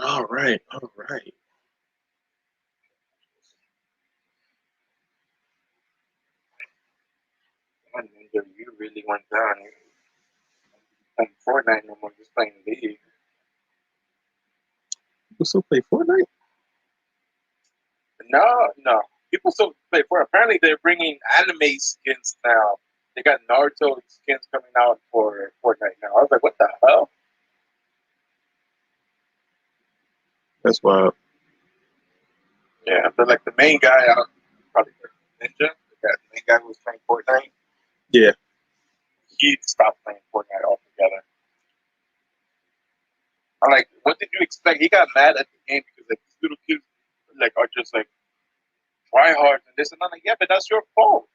All right, all right. And you really went down. You playing Fortnite no more, just playing League. You still play Fortnite? No, no. People still play Fortnite. Apparently, they're bringing anime skins now. They got Naruto skins coming out for Fortnite now. I was like, what the hell? That's wild. Yeah, but like the main guy, probably Ninja, the main guy who was playing Fortnite, Yeah. he stopped playing Fortnite altogether. I'm like, what did you expect? He got mad at the game because like these little kids like are just like tryhards and this and that. Like, yeah, but that's your fault.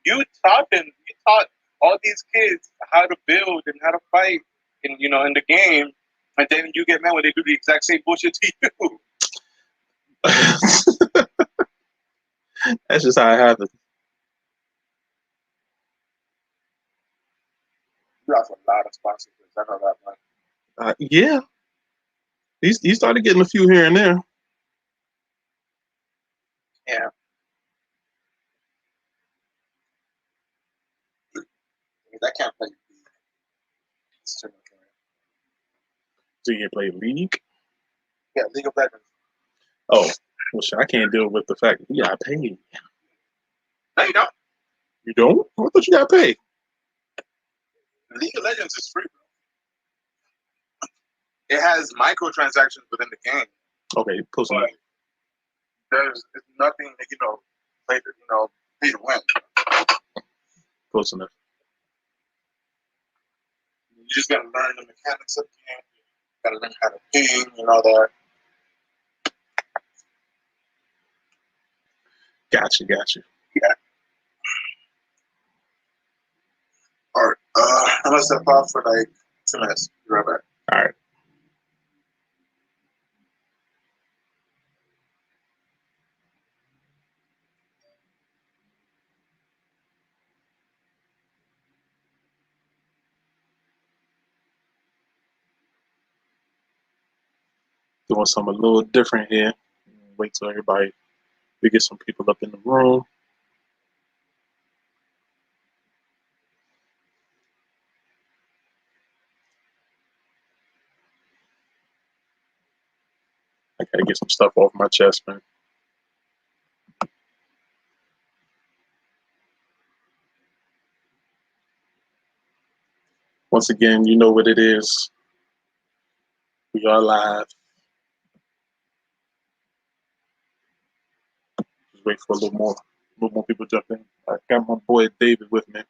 You taught them. You taught all these kids how to build and how to fight in in the game, and then you get mad when they do the exact same bullshit to you. That's just how it happens. You lost a lot of sponsors. I know that much. Yeah, he started getting a few here and there. Yeah, that can't play. It's too much. So you play League? Yeah, League of Legends. Oh, well, shit, I can't deal with the fact that you got paid. No, you don't. You don't? I thought you got paid. League of Legends is free, bro. It has microtransactions within the game, Okay, close enough. but there's nothing that play to pay to win. Close enough. You just gotta learn the mechanics of the game. You gotta learn how to ping and all that. Gotcha, gotcha. Yeah. All right. I'm gonna step off for like 2 minutes. Be right back. All right. Doing something a little different here. Wait till everybody, we get some people up in the room. I gotta get some stuff off my chest, man. Once again, you know what it is. We are live. Just wait for a little more people to jump in. I got my boy David with me.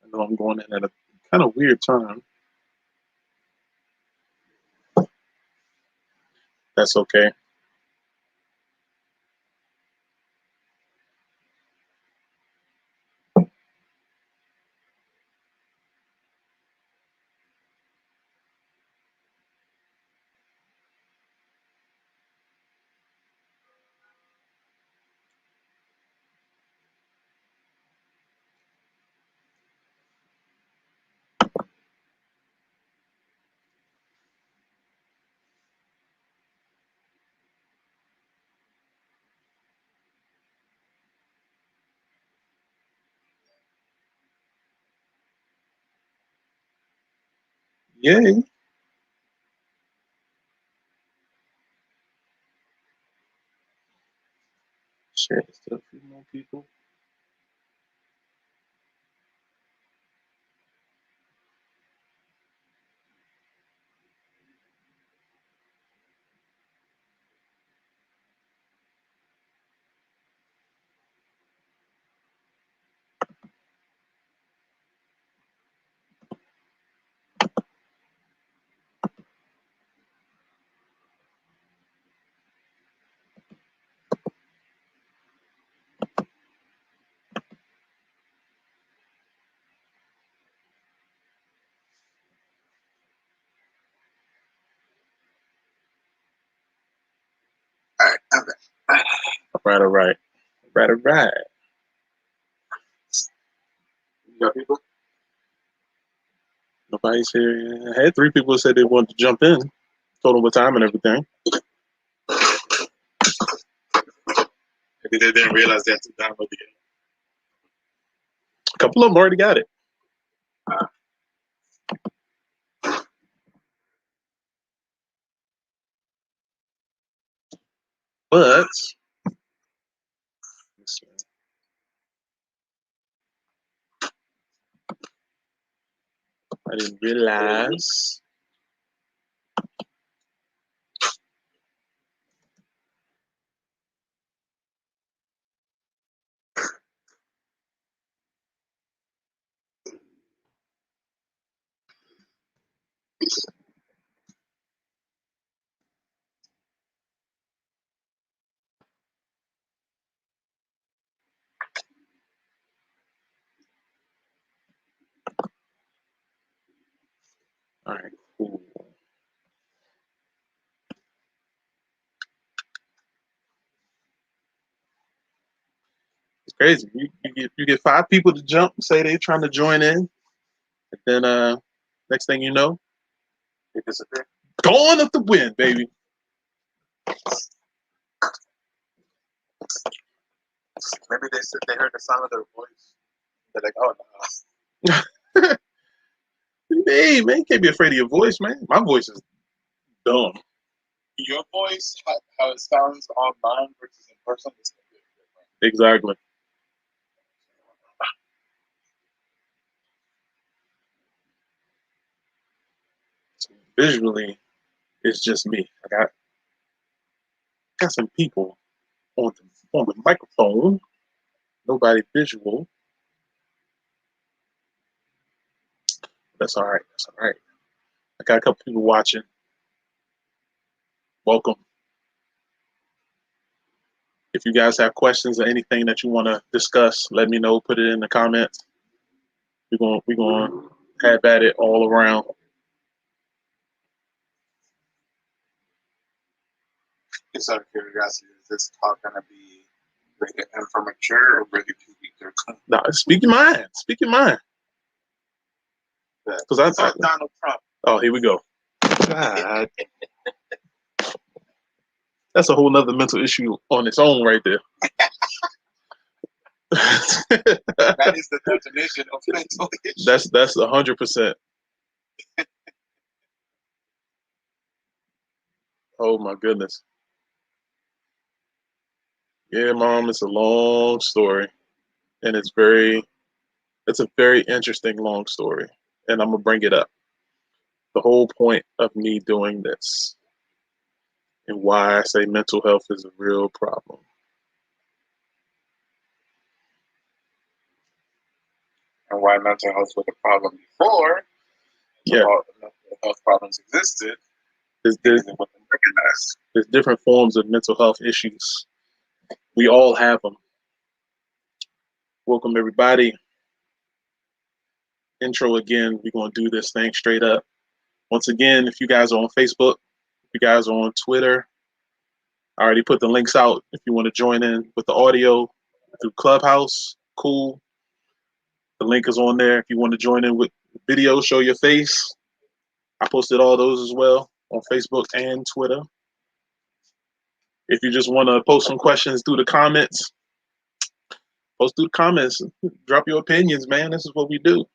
I know I'm going in at a kind of weird time. That's okay. Yay. Share this to a few more people. All right. You got people? Nobody's here. I had 3 people who said they wanted to jump in. Told them what time and everything. Maybe they didn't realize they had to download the game. A couple of them already got it. But let's see. I didn't realize. All right, cool. It's crazy. You get 5 people to jump, say they're trying to join in, and then next thing you know, They disappear. going up the wind, baby. Maybe they said they heard the sound of their voice. They're like, oh no. Hey, man, you can't be afraid of your voice, man. My voice is dumb. Your voice, how it sounds online versus in person, is completely different. Exactly. So visually, it's just me. I got some people on the microphone. Nobody visual. That's all right. That's all right. I got a couple people watching. Welcome. If you guys have questions or anything that you want to discuss, let me know. Put it in the comments. We're going to have at it all around. Just out of curiosity, is this talk going to be rated M for mature or rated PG-13? Nah, speak your mind. Speak your mind. Because I thought Donald Trump. Oh, here we go. God. That's a whole nother mental issue on its own right there. That is the definition of mental issue. That's 100%. Oh my goodness. Yeah, Mom, it's a long story. And it's a very interesting long story. And I'm gonna bring it up. The whole point of me doing this and why I say mental health is a real problem. And why mental health was a problem before. Yeah. Mental health problems existed. There's different forms of mental health issues. We all have them. Welcome, everybody. Intro again. We're going to do this thing straight up. Once again, if you guys are on Facebook, if you guys are on Twitter, I already put the links out. If you want to join in with the audio through Clubhouse, cool. The link is on there. If you want to join in with video, show your face. I posted all those as well on Facebook and Twitter. If you just want to post some questions through the comments, post through the comments. Drop your opinions, man. This is what we do.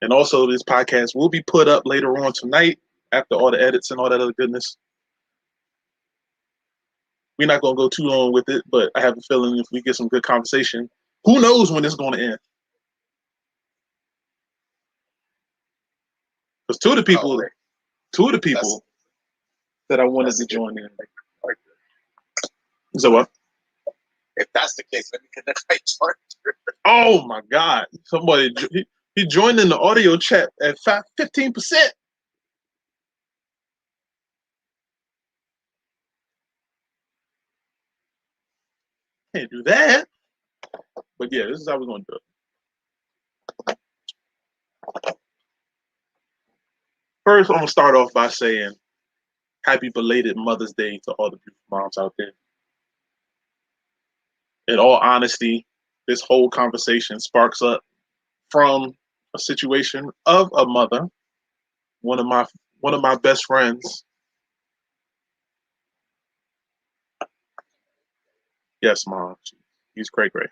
And also, this podcast will be put up later on tonight after all the edits and all that other goodness. We're not going to go too long with it, but I have a feeling if we get some good conversation, who knows when it's going to end? Because two of the people that I wanted to join in. So what? If that's the case, let me connect my charger. Oh my God! Somebody he joined in the audio chat at 15%. Can't do that. But yeah, this is how we're gonna do it. First, I'm gonna start off by saying happy belated Mother's Day to all the beautiful moms out there. in all honesty, this whole conversation sparks up from a situation of a mother, one of my best friends. Yes, mom. He's cray cray.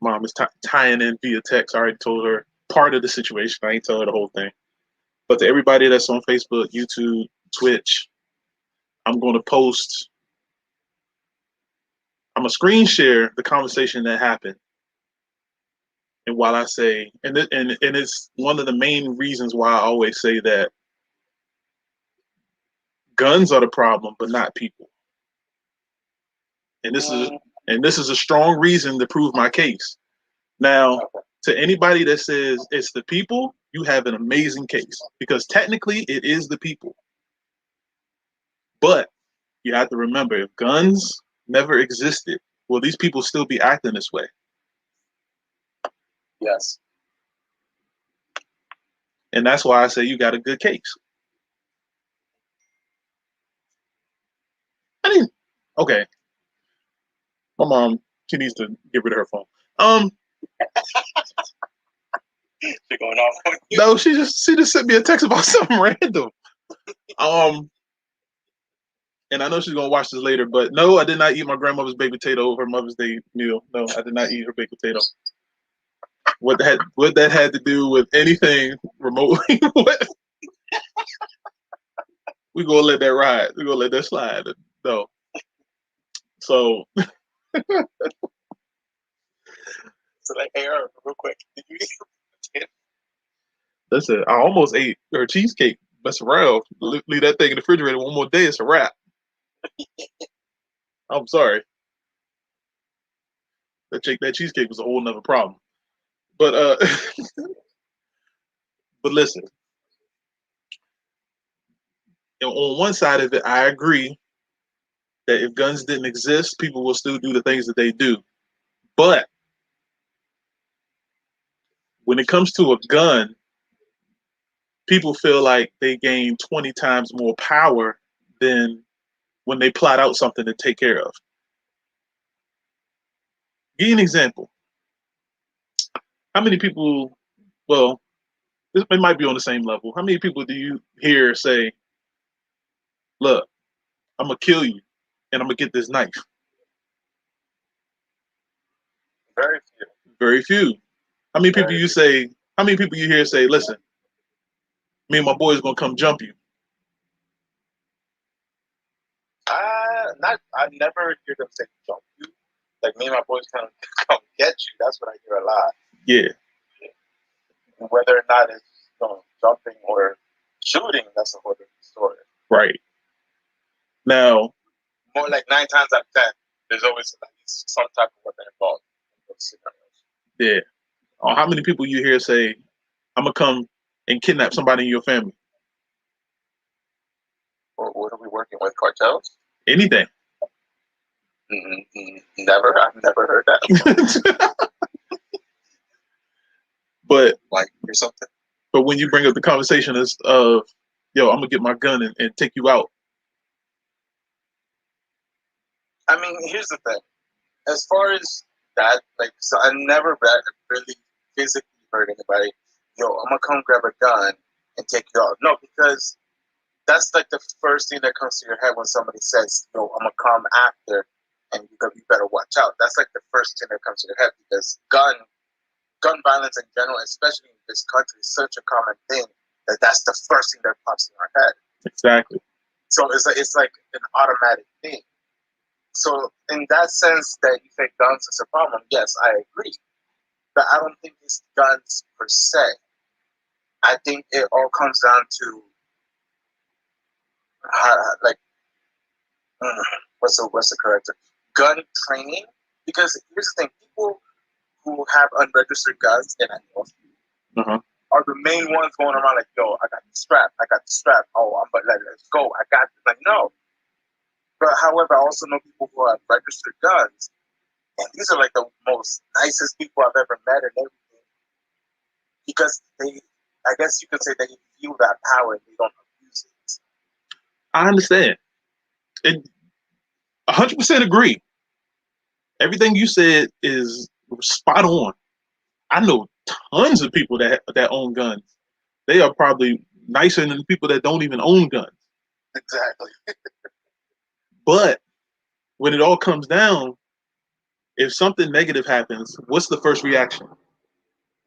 Mom is tying in via text. I already told her part of the situation. I ain't tell her the whole thing. But to everybody that's on Facebook, YouTube, Twitch, I'm going to post. I'm gonna screen share the conversation that happened. And while I say, and it's one of the main reasons why I always say that guns are the problem, but not people. And this is a strong reason to prove my case. Now, to anybody that says it's the people, you have an amazing case because technically it is the people. But you have to remember, if guns never existed, will these people still be acting this way? Yes. And that's why I say you got a good case. I mean, okay. My mom, she needs to get rid of her phone. She's going off. No, she just sent me a text about something random. And I know she's gonna watch this later, but no, I did not eat my grandmother's baked potato over Mother's Day meal. No, I did not eat her baked potato. What that had to do with anything remotely? We gonna let that ride. We gonna let that slide. No. So. So like, hey, real quick, did you eat? Listen, I almost ate her cheesecake. Mess around, leave that thing in the refrigerator one more day. It's a wrap. I'm sorry. That cheesecake was a whole nother problem. But but listen, on one side of it, I agree that if guns didn't exist, people will still do the things that they do. But when it comes to a gun, people feel like they gain 20 times more power than when they plot out something to take care of. Give you an example. How many people, well, it might be on the same level. How many people do you hear say, look, I'm going to kill you and I'm going to get this knife? Very few. Very few. How many people you hear say, listen, me and my boys going to come jump you? I never hear them say jump you. Like me and my boys come get you. That's what I hear a lot. Yeah. Whether or not it's jumping or shooting, that's a whole different story. Right. Now, more like 9 times out of 10, there's always like some type of weapon involved in those scenarios. Yeah. How many people you hear say, I'm gonna come and kidnap somebody in your family? Or what are we working with? Cartels? Anything. Never. I've never heard that. But like or something. But when you bring up the conversation of, yo, I'm gonna get my gun and take you out. I mean, here's the thing. As far as that, like, so I never really physically hurt anybody. Yo, I'm gonna come grab a gun and take you out. No, because that's like the first thing that comes to your head when somebody says, yo, I'm gonna come after and you better watch out. That's like the first thing that comes to your head because gun violence in general, especially in this country, is such a common thing that's the first thing that pops in our head. Exactly. So it's like an automatic thing. So in that sense that you think guns is a problem, yes, I agree. But I don't think it's guns per se. I think it all comes down to what's the correct term? Gun training. Because here's the thing, people who have unregistered guns, and I know are the main ones going around like, yo, I got the strap. Oh, let's go. I got this. Like, no. But however, I also know people who have registered guns. And these are like the most nicest people I've ever met and everything. Because I guess you could say they feel that power and they don't abuse it. I understand. And 100% agree. Everything you said is spot on. I know tons of people that own guns. They are probably nicer than people that don't even own guns. Exactly. But when it all comes down, if something negative happens, what's the first reaction?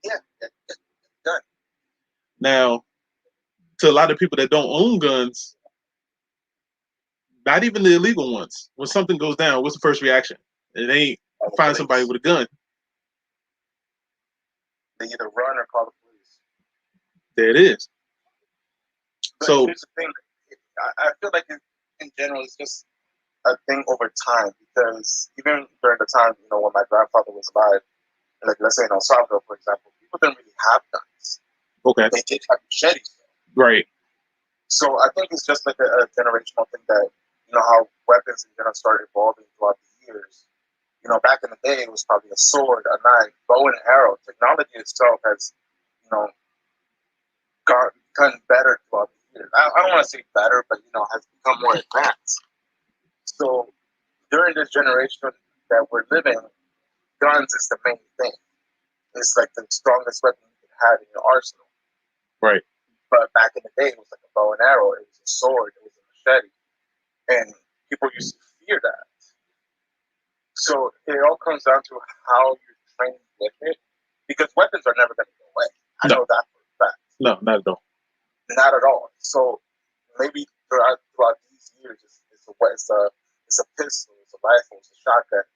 Yeah. Done. Now, to a lot of people that don't own guns, not even the illegal ones, when something goes down, what's the first reaction? It ain't find somebody with a gun. They either run or call the police. There it is. But So here's the thing. I feel like in general, it's just a thing over time because even during the time, when my grandfather was alive, like let's say in El Salvador, for example, people didn't really have guns. okay, They did have machetes. right, So I think it's just like a generational thing that, how weapons in general started evolving throughout the years. Back in the day, it was probably a sword, a knife, bow and arrow. Technology itself has, gotten better throughout the years. I don't want to say better, but, has become more advanced. So during this generation that we're living, guns is the main thing. It's like the strongest weapon you can have in your arsenal. right. But back in the day, it was like a bow and arrow. It was a sword. It was a machete. And people used to fear that. So it all comes down to how you're trained with it. Because weapons are never going to go away. I know that for a fact. No, not at all. Not at all. So maybe throughout these years, it's a pistol, it's a rifle, it's a shotgun.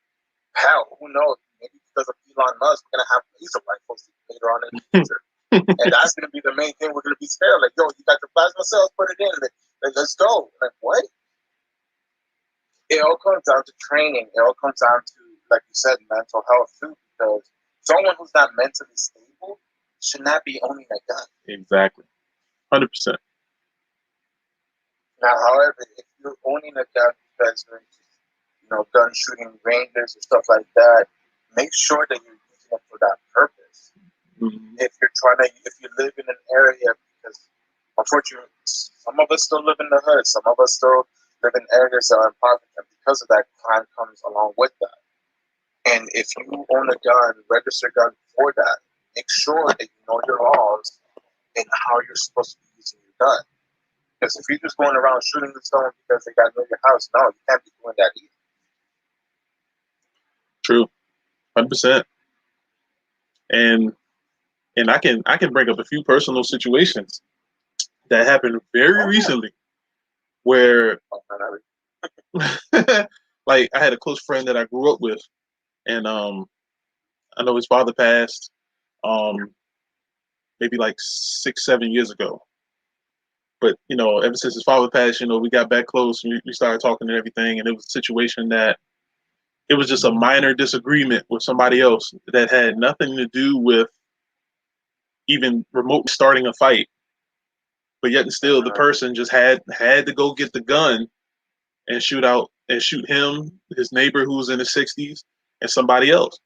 Hell, who knows? Maybe because of Elon Musk, we're gonna have laser rifles later on in the future, and that's gonna be the main thing we're gonna be scared. Like, yo, you got your plasma cells, put it in. Like, let's go. Like, what? It all comes down to training. It all comes down to, like you said, mental health too. Because someone who's not mentally stable should not be owning a gun. Exactly, 100%. Now, however, if you're owning a gun because you're into, gun shooting ranges or stuff like that, make sure that you're using it for that purpose. Mm-hmm. If you live in an area, because unfortunately, some of us still live in the hood, some of us still live in areas that are impoverished, and because of that, crime comes along with that. And if you own a gun, register a gun for that, make sure that you know your laws and how you're supposed to be using your gun. Because if you're just going around shooting at someone because they got near your house, no, you can't be doing that either. True, 100%. And I can bring up a few personal situations that happened very recently, where like I had a close friend that I grew up with, and I know his father passed maybe like 6, 7 years ago. But ever since his father passed, we got back close. And we started talking and everything, and it was a situation that it was just a minor disagreement with somebody else that had nothing to do with even remotely starting a fight. But yet and still, the person just had to go get the gun and shoot him, his neighbor who was in his 60s, and somebody else.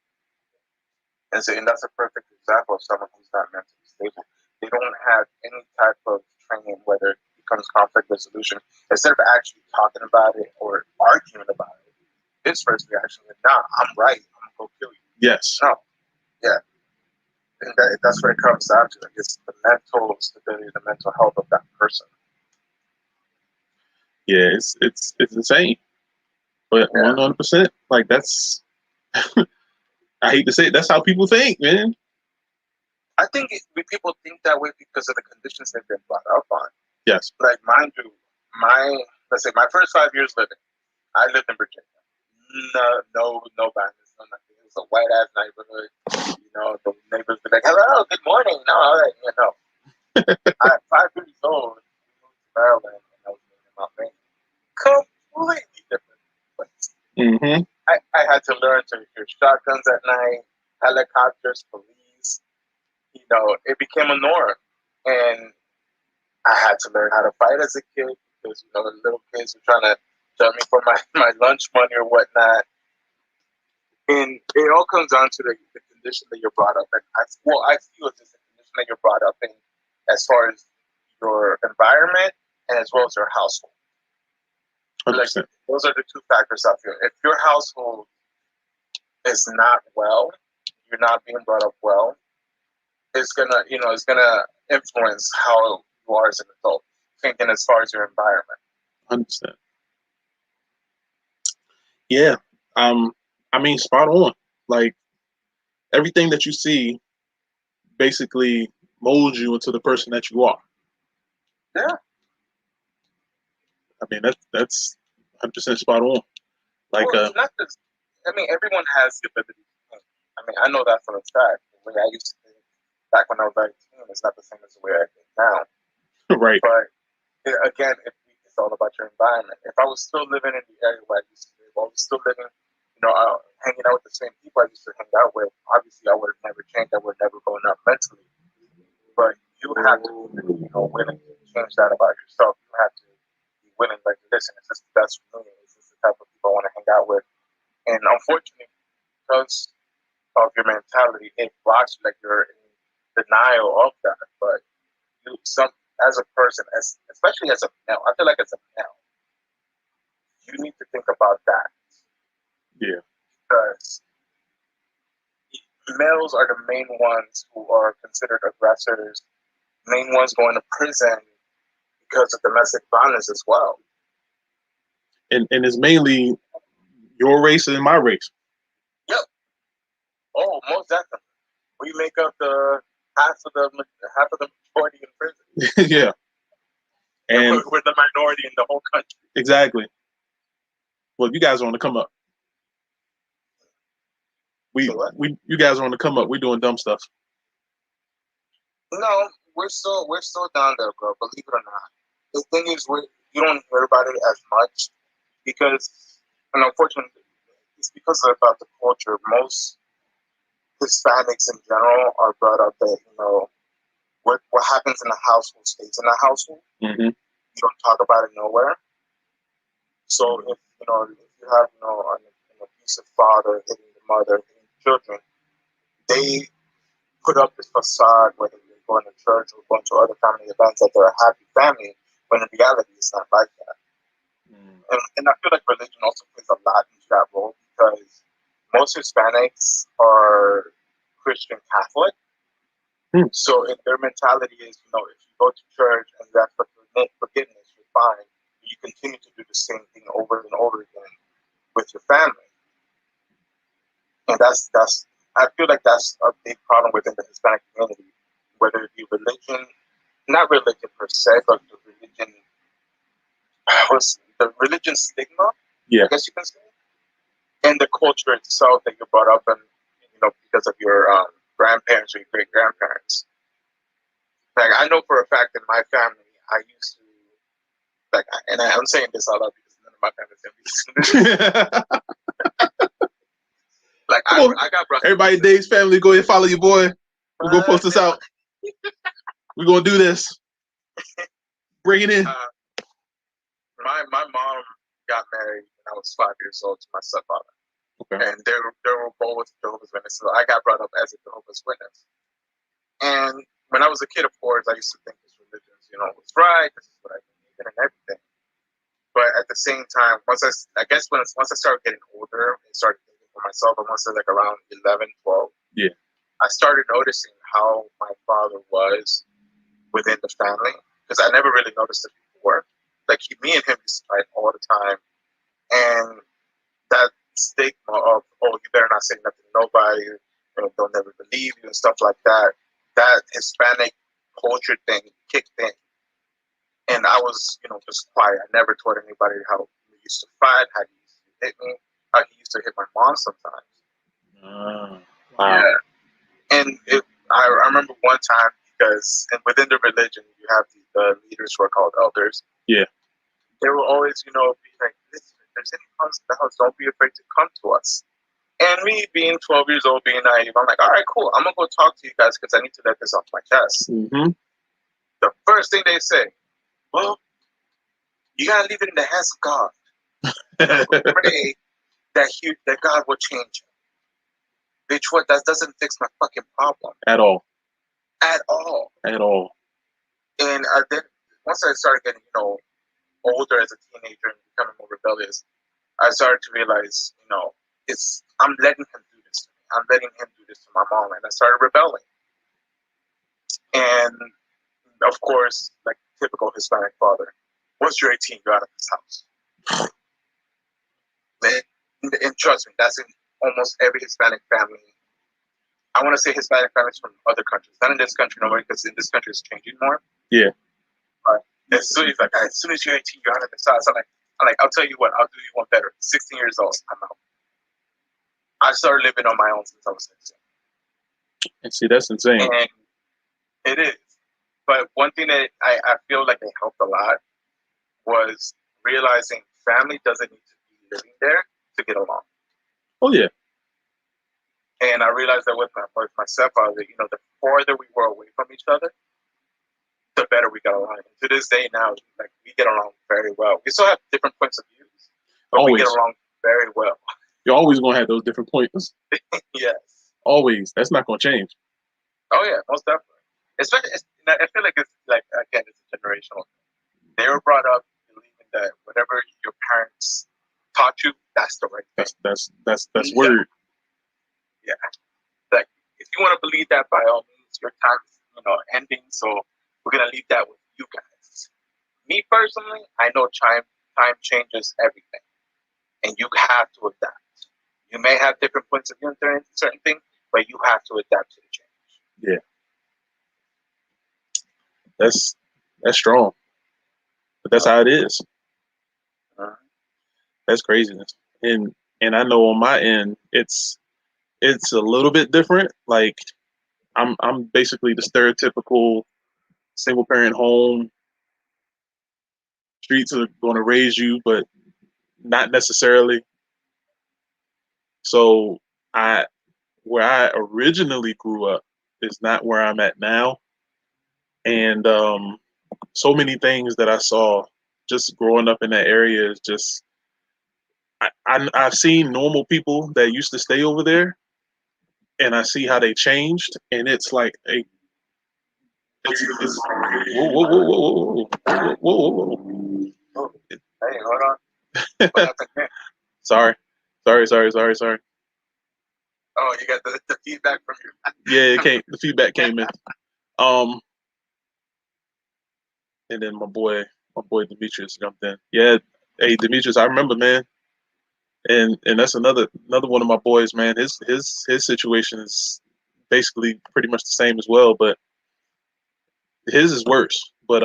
And that's a perfect example of someone who's not mentally stable. They don't have any type of training, whether it becomes conflict resolution. Instead of actually talking about it or arguing about it, his first reaction is, nah, I'm right. I'm going to go kill you. Yes. No. Yeah. And that's what it comes down to. It's the mental stability, the mental health of that person. Yeah, it's insane. But 100%, like that's I hate to say it, that's how people think, man. I think people think that way because of the conditions they've been brought up on. Yes. Like mind you, let's say my first 5 years living, I lived in Virginia. No bandits, no nothing. It was a white ass neighborhood. The neighbors were like, "Hello, good morning." No, all right, at 5 years old, we moved to Maryland, and I was living in Mount Maine. Completely different place. Mm-hmm. I had to learn to hear shotguns at night, helicopters, police. It became a norm, and I had to learn how to fight as a kid because the little kids were trying to jump me for my lunch money or whatnot. And it all comes down to the condition that you're brought up in. I feel it's the condition that you're brought up in as far as your environment and as well as your household. Like 100%. those are the two factors I feel. If your household is not well, you're not being brought up well, it's gonna influence how you are as an adult. Thinking as far as your environment. 100%. Yeah. I mean, spot on. Like everything that you see basically molds you into the person that you are. Yeah. I mean, that's 100% spot on. Like, Well, not just. I mean, everyone has the ability to think. I mean, I know that for a fact. The way I used to think back when I was 19 is not the same as the way I think now. right. But again, it's all about your environment. If I was still living in the area where I used to live, I was still living, hanging out with the same people I used to hang out with, obviously I would have never changed. I would have never grown up mentally. But you have to be, willing to change that about yourself. You have to be willing, like, listen, is this the best for me? Is this the type of people I want to hang out with? And unfortunately, because of your mentality, it blocks you, like you're in denial of that. But as a person, especially as a male, I feel like as a male, you need to think about that. Yeah. Because males are the main ones who are considered aggressors, main ones going to prison because of domestic violence as well. And it's mainly your race and my race. Yep. Oh, most definitely. We make up the half of the majority in prison. yeah. And we're the minority in the whole country. Exactly. Well, you guys are on the come up. You guys are on the come up. We're doing dumb stuff. No, we're still down there, bro. Believe it or not. The thing is, you don't hear about it as much because, and unfortunately, it's because about the culture. Most Hispanics in general are brought up that what happens in the household stays in the household. Mm-hmm. You don't talk about it nowhere. So if you have an abusive father hitting the mother, hitting the children, they put up this facade whether they're going to church or going to other family events that they're a happy family, when in reality it's not like that. And I feel like religion also plays a lot into that role because most Hispanics are Christian Catholic. So if their mentality is, if you go to church and you ask for forgiveness, you're fine. You continue to do the same thing over and over again with your family. And I feel like that's a big problem within the Hispanic community, whether it be religion, not religion per se, but the religion stigma, yeah. I guess you can say, and the culture itself that you brought up, and because of your grandparents or your great grandparents. Like I know for a fact in my family, I used to and I'm saying this out loud because none of my family members. Like I got brothers. Everybody, Dave's family, go ahead and follow your boy. We're gonna post this out. We're gonna do this. Bring it in. My mom got married when I was 5 years old to my stepfather. Okay. And they were both Jehovah's Witnesses. So I got brought up as a Jehovah's Witness. And when I was a kid, of course, I used to think this religion, was right. This is what I needed and everything. But at the same time, once I started getting older and started thinking for myself, I must say like around 11, 12. Yeah. I started noticing how my father was within the family because I never really noticed it before. Like me and him used to fight all the time, and that stigma of you better not say nothing to nobody, they'll never believe you and stuff like that. That Hispanic culture thing kicked in, and I was just quiet. I never told anybody how we used to fight, how he used to hit me, how he used to hit my mom sometimes. Wow. Yeah. And I remember one time because within the religion you have the leaders who are called elders. Yeah. They will always, be like, listen, if there's any comes to the house, don't be afraid to come to us. And me being 12 years old, being naive, I'm like, all right, cool. I'm going to go talk to you guys because I need to let this off my chest. Mm-hmm. The first thing they say, well, you got to leave it in the hands of God. Pray that God will change you. Bitch, what? That doesn't fix my fucking problem. At all. At all. At all. And then once I started getting, older as a teenager and becoming more rebellious, I started to realize, I'm letting him do this to me. I'm letting him do this to my mom, and I started rebelling. And of course, like typical Hispanic father, once you're 18, you're out of this house. And trust me, that's in almost every Hispanic family. I want to say Hispanic families from other countries, not in this country, no way, because in this country it's changing more. Yeah. But as soon as you're 18, you're out of this house. I'm like, I'll tell you what, I'll do you one better. 16 years old, I'm out. I started living on my own since I was 16. And see, that's insane. And it is. But one thing that I feel like it helped a lot was realizing family doesn't need to be living there to get along. Oh, yeah. And I realized that with my stepfather, the farther we were away from each other, the better we got along. And to this day now, like, we get along very well. We still have different points of views, but always. We get along very well. You're always going to have those different points. Yes. Always. That's not going to change. Oh, yeah, most definitely. Especially, I feel like it's like, again, it's a generational thing. They were brought up believing that whatever your parents taught you, that's the right thing. That's word. Yeah. Like, if you want to believe that, by all means, your time's, ending. So we're going to leave that with you guys. Me personally, I know time changes everything. And you have to adapt. You may have different points of view on certain things, but you have to adapt to the change. Yeah. That's strong. But that's how it is. That's craziness. And I know on my end, it's a little bit different. Like, I'm basically the stereotypical single parent home. Streets are going to raise you, but not necessarily. So where I originally grew up is not where I'm at now. And so many things that I saw just growing up in that area is just, I've seen normal people that used to stay over there, and I see how they changed, and it's like it's whoa. Hey, hold on. What happened there? Sorry. Oh, you got the feedback from your. Yeah, the feedback came in. And then my boy Demetrius jumped in. Yeah, hey Demetrius, I remember, man. And that's another one of my boys, man. His situation is basically pretty much the same as well, but his is worse. But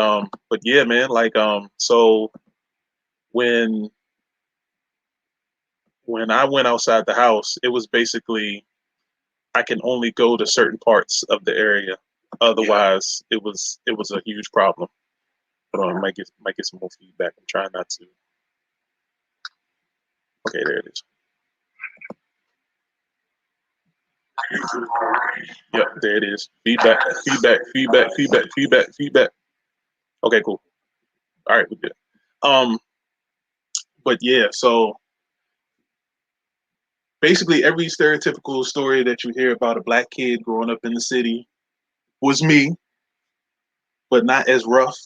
yeah, man, like so when I went outside the house, it was basically I can only go to certain parts of the area. Otherwise, it was a huge problem. Hold on, might get some more feedback. I'm trying not to. Okay, there it is. Yep, there it is. Feedback. Okay, cool. All right, we're good. But yeah, so basically every stereotypical story that you hear about a black kid growing up in the city was me, but not as rough.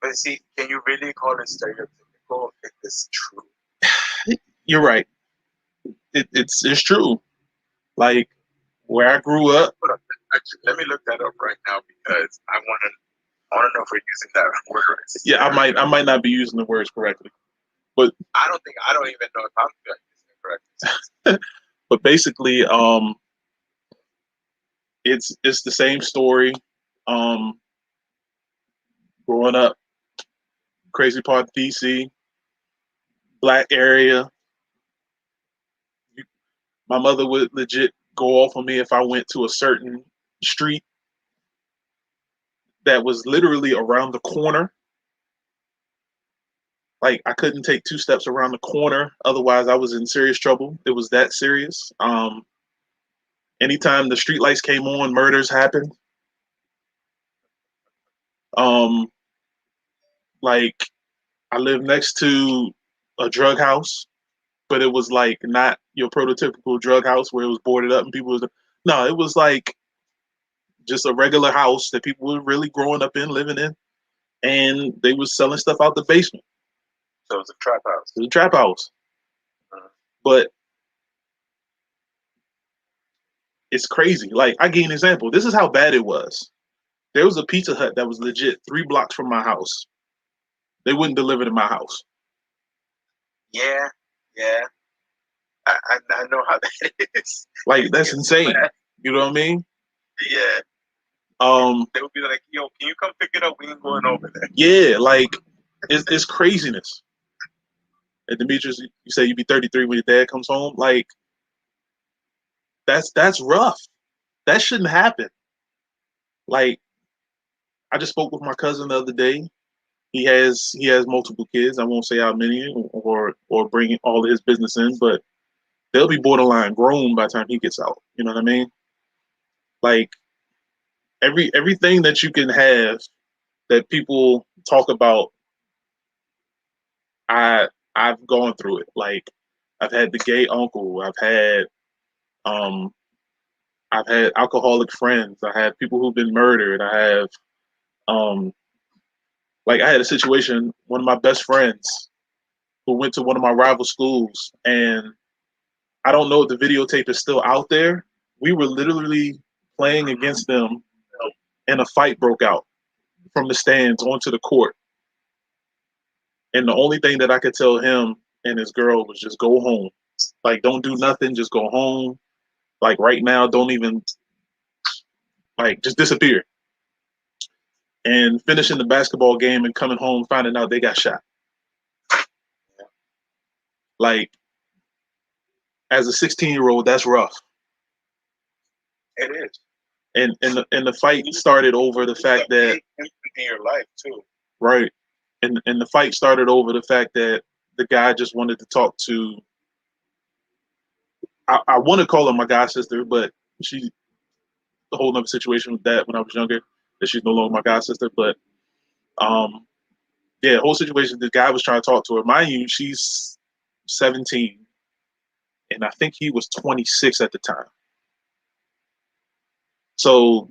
But see, can you really call it stereotypical if it's true? You're right. It's true. Like where I grew up. Actually, let me look that up right now because I want to know if we're using that word. Yeah, I might not be using the words correctly, but I don't even know if I'm using it correctly. But basically, it's the same story. Growing up, crazy part of DC, black area. My mother would legit go off on me if I went to a certain street that was literally around the corner. Like I couldn't take 2 steps around the corner, otherwise I was in serious trouble. It was that serious. Anytime the street lights came on, murders happened. Like I lived next to a drug house, but it was like not your prototypical drug house where it was boarded up and people was. No, it was like just a regular house that people were really growing up in, living in. and they was selling stuff out the basement. So it's a trap house. It was a trap house. Uh-huh. But it's crazy. Like, I give you an example. This is how bad it was. There was a Pizza Hut that was legit 3 blocks from my house. They wouldn't deliver to my house. Yeah. I know how that is. Like, that's insane. You know what I mean? Yeah. They would be like, yo, can you come pick it up? We ain't going over there. Yeah, like, it's craziness. And Demetrius, you say you be 33 when your dad comes home. Like, that's rough. That shouldn't happen. Like, I just spoke with my cousin the other day. He has multiple kids. I won't say how many or bring all of his business in, but they'll be borderline grown by the time he gets out. You know what I mean? Like, everything that you can have that people talk about, I've gone through it. Like, I've had the gay uncle. I've had alcoholic friends. I have people who've been murdered. I have like, I had a situation, one of my best friends who went to one of my rival schools, and I don't know if the videotape is still out there. We were literally playing against them, and a fight broke out from the stands onto the court. And the only thing that I could tell him and his girl was just go home. Like, don't do nothing, just go home. Like, right now, don't even, like, just disappear. And finishing the basketball game and coming home, finding out they got shot. Like, as a 16-year-old, that's rough. It is. And the fight started over the fact that in your life too. Right. And the fight started over the fact that the guy just wanted to talk to, I want to call her my god sister, but she's a whole other situation with that when I was younger, that she's no longer my god sister. But yeah, whole situation, the guy was trying to talk to her. Mind you, she's 17, and I think he was 26 at the time. So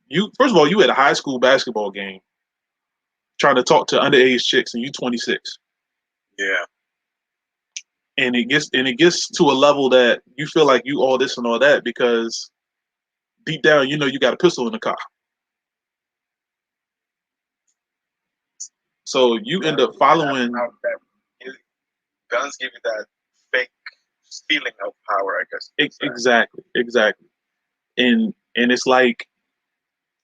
you, first of all, you at a high school basketball game trying to talk to underage chicks, and you 26. Yeah. And it gets to a level that you feel like you all this and all that, because deep down, you know, you got a pistol in the car. So you end up following. Guns give you that fake feeling of power, I guess. Exactly. And it's like,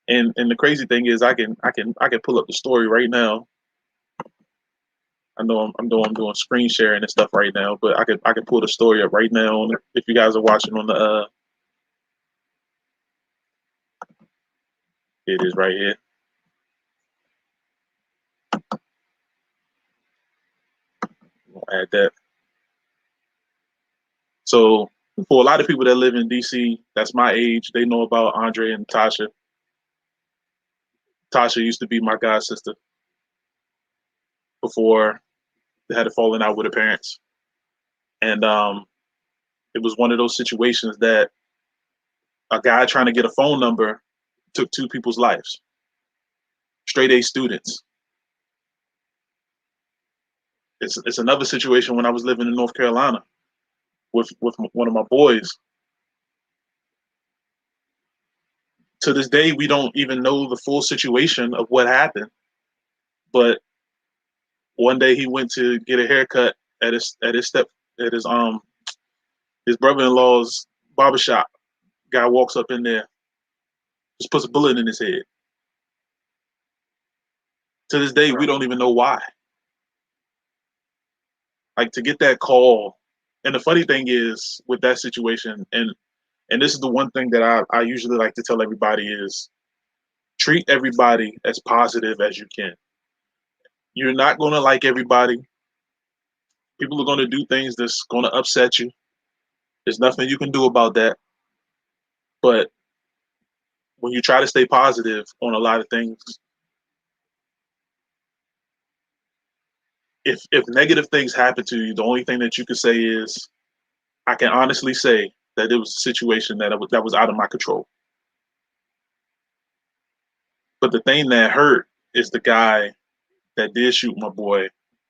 and the crazy thing is, I can pull up the story right now. I know I'm doing screen sharing and stuff right now, but I could pull the story up right now if you guys are watching on the it is right here. I'll add that. So for a lot of people that live in DC, that's my age, they know about Andre and Tasha. Tasha used to be my god sister before they had a falling out with her parents. And it was one of those situations that a guy trying to get a phone number took 2 people's lives. Straight A students. It's another situation when I was living in North Carolina with one of my boys. To this day, we don't even know the full situation of what happened. But one day he went to get a haircut at his brother-in-law's barbershop. Guy walks up in there, just puts a bullet in his head. To this day, we don't even know why. Like, to get that call, and the funny thing is with that situation, and this is the one thing that I usually like to tell everybody is, treat everybody as positive as you can. You're not going to like everybody. People are going to do things that's going to upset you. There's nothing you can do about that. But when you try to stay positive on a lot of things, if negative things happen to you, the only thing that you can say is, I can honestly say that it was a situation that was out of my control. But the thing that hurt is the guy that did shoot my boy.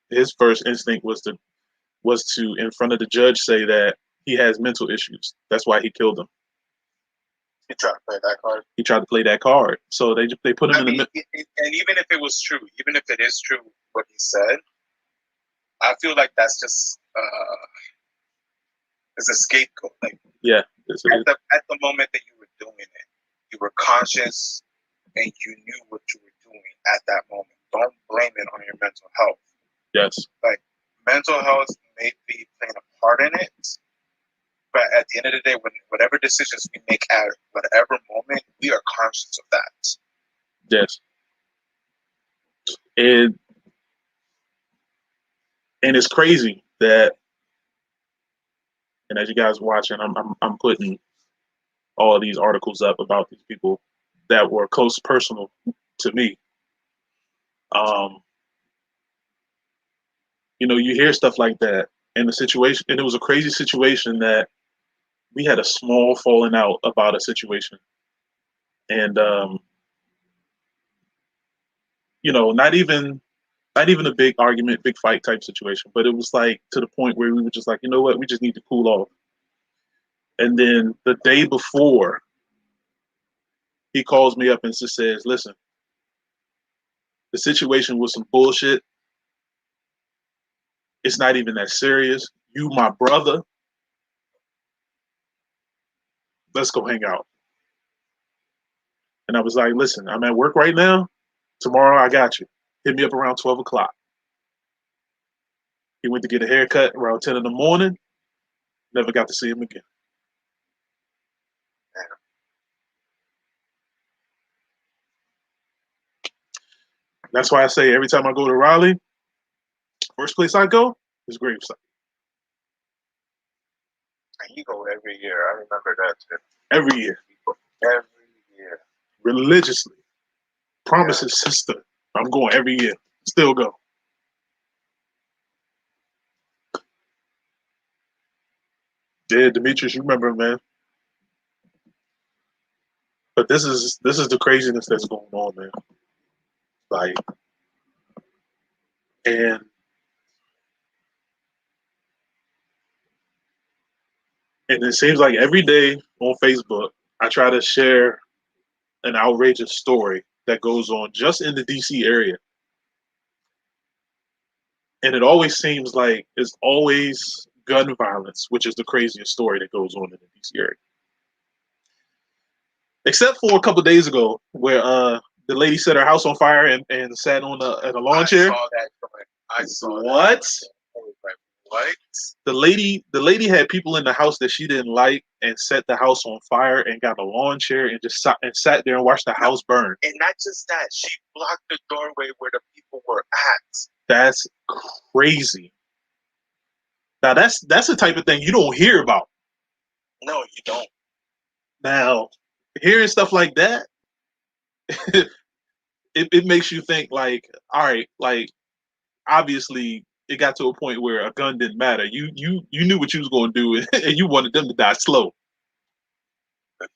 His first instinct was to in front of the judge say that he has mental issues. That's why he killed him. He tried to play that card. He tried to play that card. So they put him in the and even if it was true, even if it is true what he said, I feel like that's just it's a scapegoat. Like yeah. At the moment that you were doing it, you were conscious and you knew what you were doing at that moment. Don't blame it on your mental health. Yes. Like mental health may be playing a part in it, but at the end of the day, whatever decisions we make at whatever moment, we are conscious of that. Yes. And it's crazy that, and as you guys are watching, I'm putting all of these articles up about these people that were close personal to me. You know, you hear stuff like that, and the situation, and it was a crazy situation that we had a small falling out about a situation, and you know, not even a big argument, big fight type situation, but it was like to the point where we were just like, you know what, we just need to cool off. And then the day before, he calls me up and just says, listen, the situation was some bullshit. It's not even that serious. You, my brother. Let's go hang out. And I was like, listen, I'm at work right now. Tomorrow I got you. Hit me up around 12 o'clock. He went to get a haircut around 10 in the morning. Never got to see him again. That's why I say every time I go to Raleigh, first place I go is gravesite. You go every year. I remember that too. Every year. Every year. Religiously. Promise his sister. I'm going every year. Still go. Yeah, Demetrius, you remember him, man. But this is the craziness that's going on, man. Like, and it seems like every day on Facebook, I try to share an outrageous story that goes on just in the DC area. And it always seems like it's always gun violence, which is the craziest story that goes on in the DC area. Except for a couple of days ago, where the lady set her house on fire and sat on a lawn chair. I saw that. What? What? The lady had people in the house that she didn't like and set the house on fire and got a lawn chair and just sat there and watched the house burn. And not just that, she blocked the doorway where the people were at. That's crazy. Now that's the type of thing you don't hear about. No, you don't. Now, hearing stuff like that, it makes you think like, all right, like obviously it got to a point where a gun didn't matter. You knew what you was going to do, and you wanted them to die slow.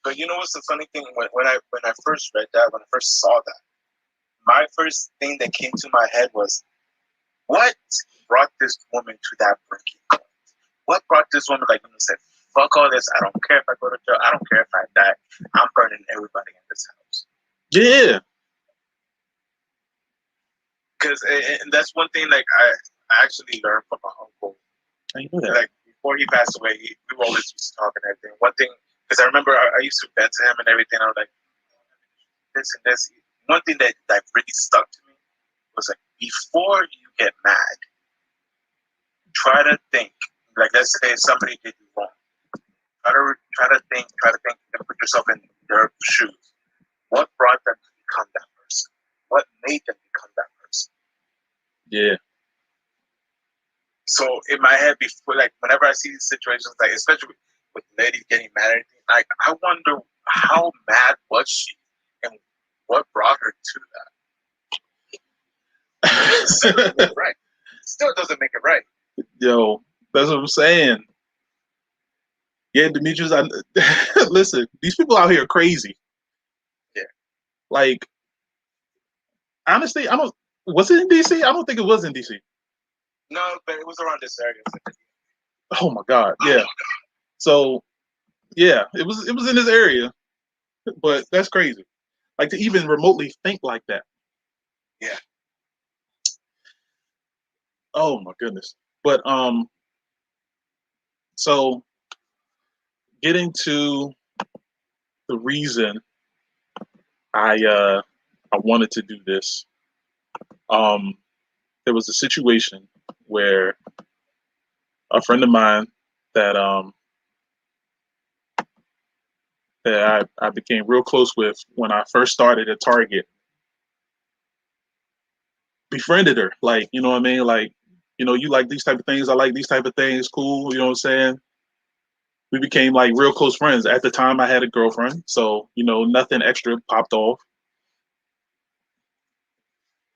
But you know what's the funny thing? When I first read that, when I first saw that, my first thing that came to my head was, what brought this woman to that breaking point? What brought this woman like and said, fuck all this, I don't care if I go to jail, I don't care if I die, I'm burning everybody in this house. Yeah. Because and that's one thing like I actually learned from my uncle. I know that. Like before he passed away, we were always used to talk and everything. One thing, because I remember I used to vent to him and everything. I was like, this and this. One thing that really stuck to me was like, before you get mad, try to think. Like let's say somebody did you wrong. Try to think and put yourself in their shoes. What brought them to become that person? What made them become that person? Yeah. So in my head, before, like whenever I see these situations, like especially with ladies getting mad at anything, like I wonder how mad was she and what brought her to that. Still doesn't make it right. Still doesn't make it right. Yo, that's what I'm saying. Yeah, Demetrius, listen, these people out here are crazy. Yeah. Like, honestly, I don't. Was it in DC? I don't think it was in DC. No, but it was around this area. Oh my God, yeah. So yeah, it was in this area, but that's crazy. Like to even remotely think like that. Yeah. Oh my goodness. But so getting to the reason I wanted to do this. There was a situation where a friend of mine that I became real close with when I first started at Target befriended her. Like, you know what I mean? Like, you like these type of things, I like these type of things, cool, you know what I'm saying? We became like real close friends. At the time I had a girlfriend, so nothing extra popped off.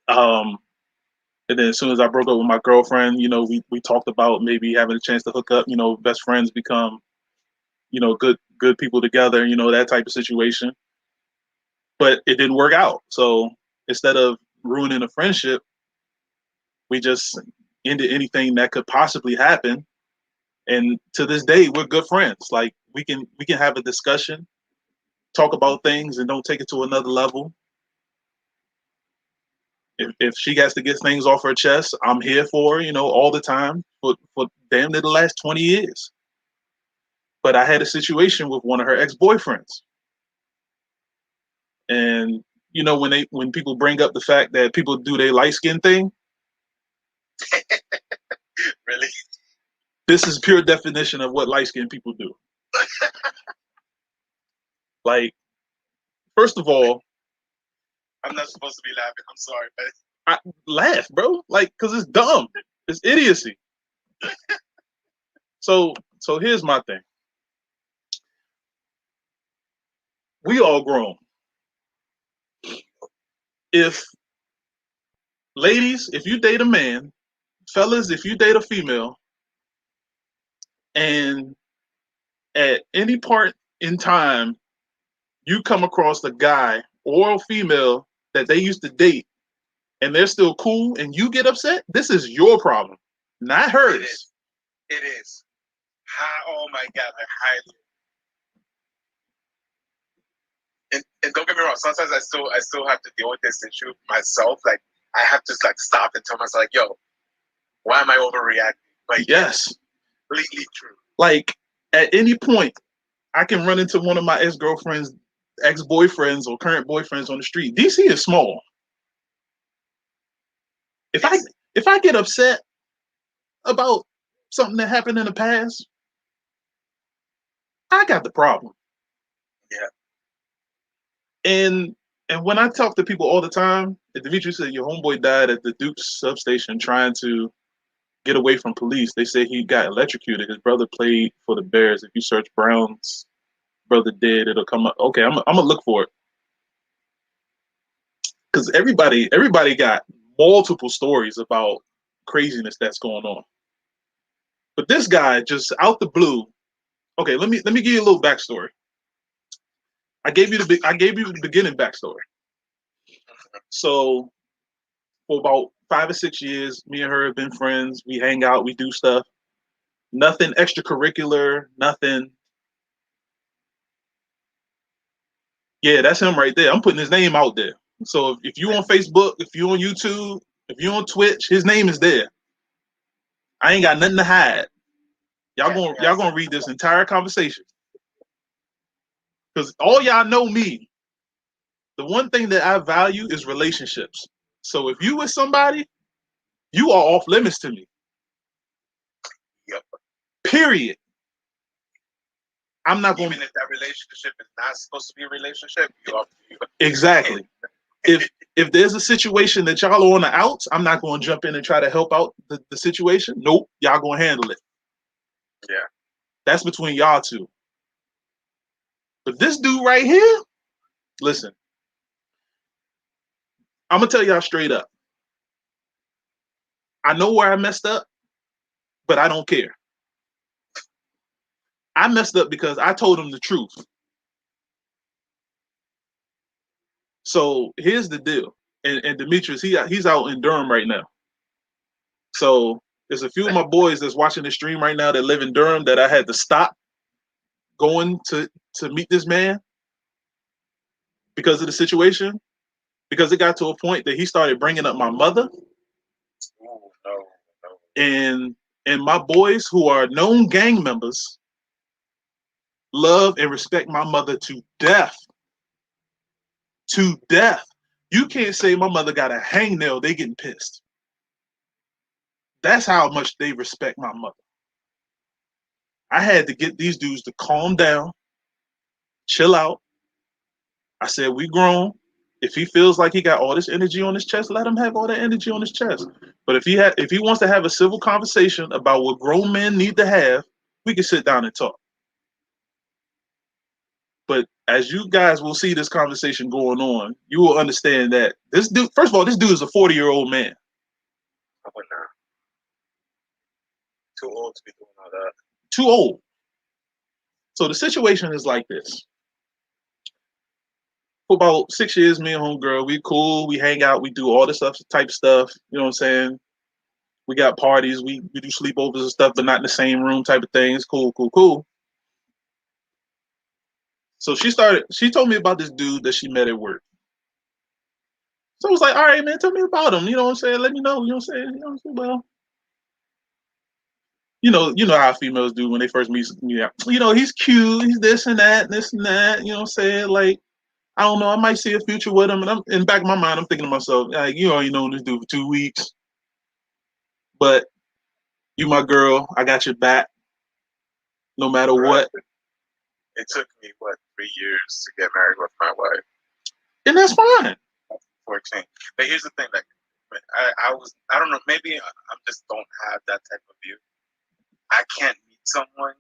Um and then as soon as I broke up with my girlfriend, we talked about maybe having a chance to hook up, best friends become, good people together, that type of situation. But it didn't work out. So instead of ruining a friendship, we just ended anything that could possibly happen. And to this day, we're good friends. Like we can have a discussion, talk about things, and don't take it to another level. If she has to get things off her chest, I'm here for her, all the time for damn near the last 20 years. But I had a situation with one of her ex-boyfriends. And when people bring up the fact that people do their light skin thing, Really? this is pure definition of what light skinned people do. Like, first of all, I'm not supposed to be laughing. I'm sorry, but I laugh, bro. Like, cause it's dumb. It's idiocy. So here's my thing. We all grown. If ladies, if you date a man, fellas, if you date a female, and at any part in time you come across a guy or a female that they used to date and they're still cool and you get upset, this is your problem, not hers. it is. Oh my God, I highly. And don't get me wrong. Sometimes I still have to deal with this issue myself. Like I have to like stop and tell myself, like, "Yo, why am I overreacting?" Like, yes, completely true. Like at any point, I can run into one of my ex-girlfriends, ex-boyfriends, or current boyfriends on the street. DC is small. If I get upset about something that happened in the past, I got the problem. Yeah. And when I talk to people all the time, Dimitri said your homeboy died at the Dukes substation trying to get away from police. They say he got electrocuted. His brother played for the Bears. If you search Brown's brother dead, it'll come up. Okay, I'm gonna look for it. Because everybody got multiple stories about craziness that's going on. But this guy just out the blue. Okay, let me give you a little backstory. I gave you the beginning backstory. So for about 5 or 6 years, me and her have been friends. We hang out, we do stuff. Nothing extracurricular, nothing. Yeah, that's him right there. I'm putting his name out there. So if you on Facebook, if you on YouTube, if you on Twitch, his name is there. I ain't got nothing to hide. Y'all gonna read this entire conversation. Because all y'all know me. The one thing that I value is relationships. So if you with somebody, you are off limits to me. Yep. Period. I'm not going. Even if that relationship is not supposed to be a relationship, exactly. If there's a situation that y'all are on the outs, I'm not going to jump in and try to help out the situation. Nope, y'all going to handle it. Yeah, that's between y'all two. But this dude right here, listen, I'm gonna tell y'all straight up. I know where I messed up, but I don't care. I messed up because I told him the truth. So here's the deal. and Demetrius, he's out in Durham right now. So there's a few of my boys that's watching the stream right now that live in Durham that I had to stop going to meet this man because of the situation. Because it got to a point that he started bringing up my mother. Oh, no. And my boys who are known gang members love and respect my mother to death. To death. You can't say my mother got a hangnail, they getting pissed. That's how much they respect my mother. I had to get these dudes to calm down, chill out. I said, we grown. If he feels like he got all this energy on his chest, let him have all that energy on his chest. But if he wants to have a civil conversation about what grown men need to have, we can sit down and talk. But as you guys will see this conversation going on, you will understand that this dude, first of all, this dude is a 40-year-old man. Oh, no. Too old to be doing all that. Too old. So the situation is like this. For about 6 years, me and homegirl, we cool, we hang out, we do all this type stuff, you know what I'm saying? We got parties, we do sleepovers and stuff, but not in the same room type of thing. It's cool. So she told me about this dude that she met at work. So I was like, all right, man, tell me about him. You know what I'm saying? Let me know. You know what I'm saying? You know what I'm saying? Well, you know how females do when they first meet me. You know, he's cute, he's this and that, you know what I'm saying? Like, I don't know, I might see a future with him. And I'm in the back of my mind, I'm thinking to myself, like, you already know this dude for 2 weeks. But you my girl, I got your back. No matter what. It took me 3 years to get married with my wife. And that's fine. 14. But here's the thing, like I don't know, maybe I just don't have that type of view. I can't meet someone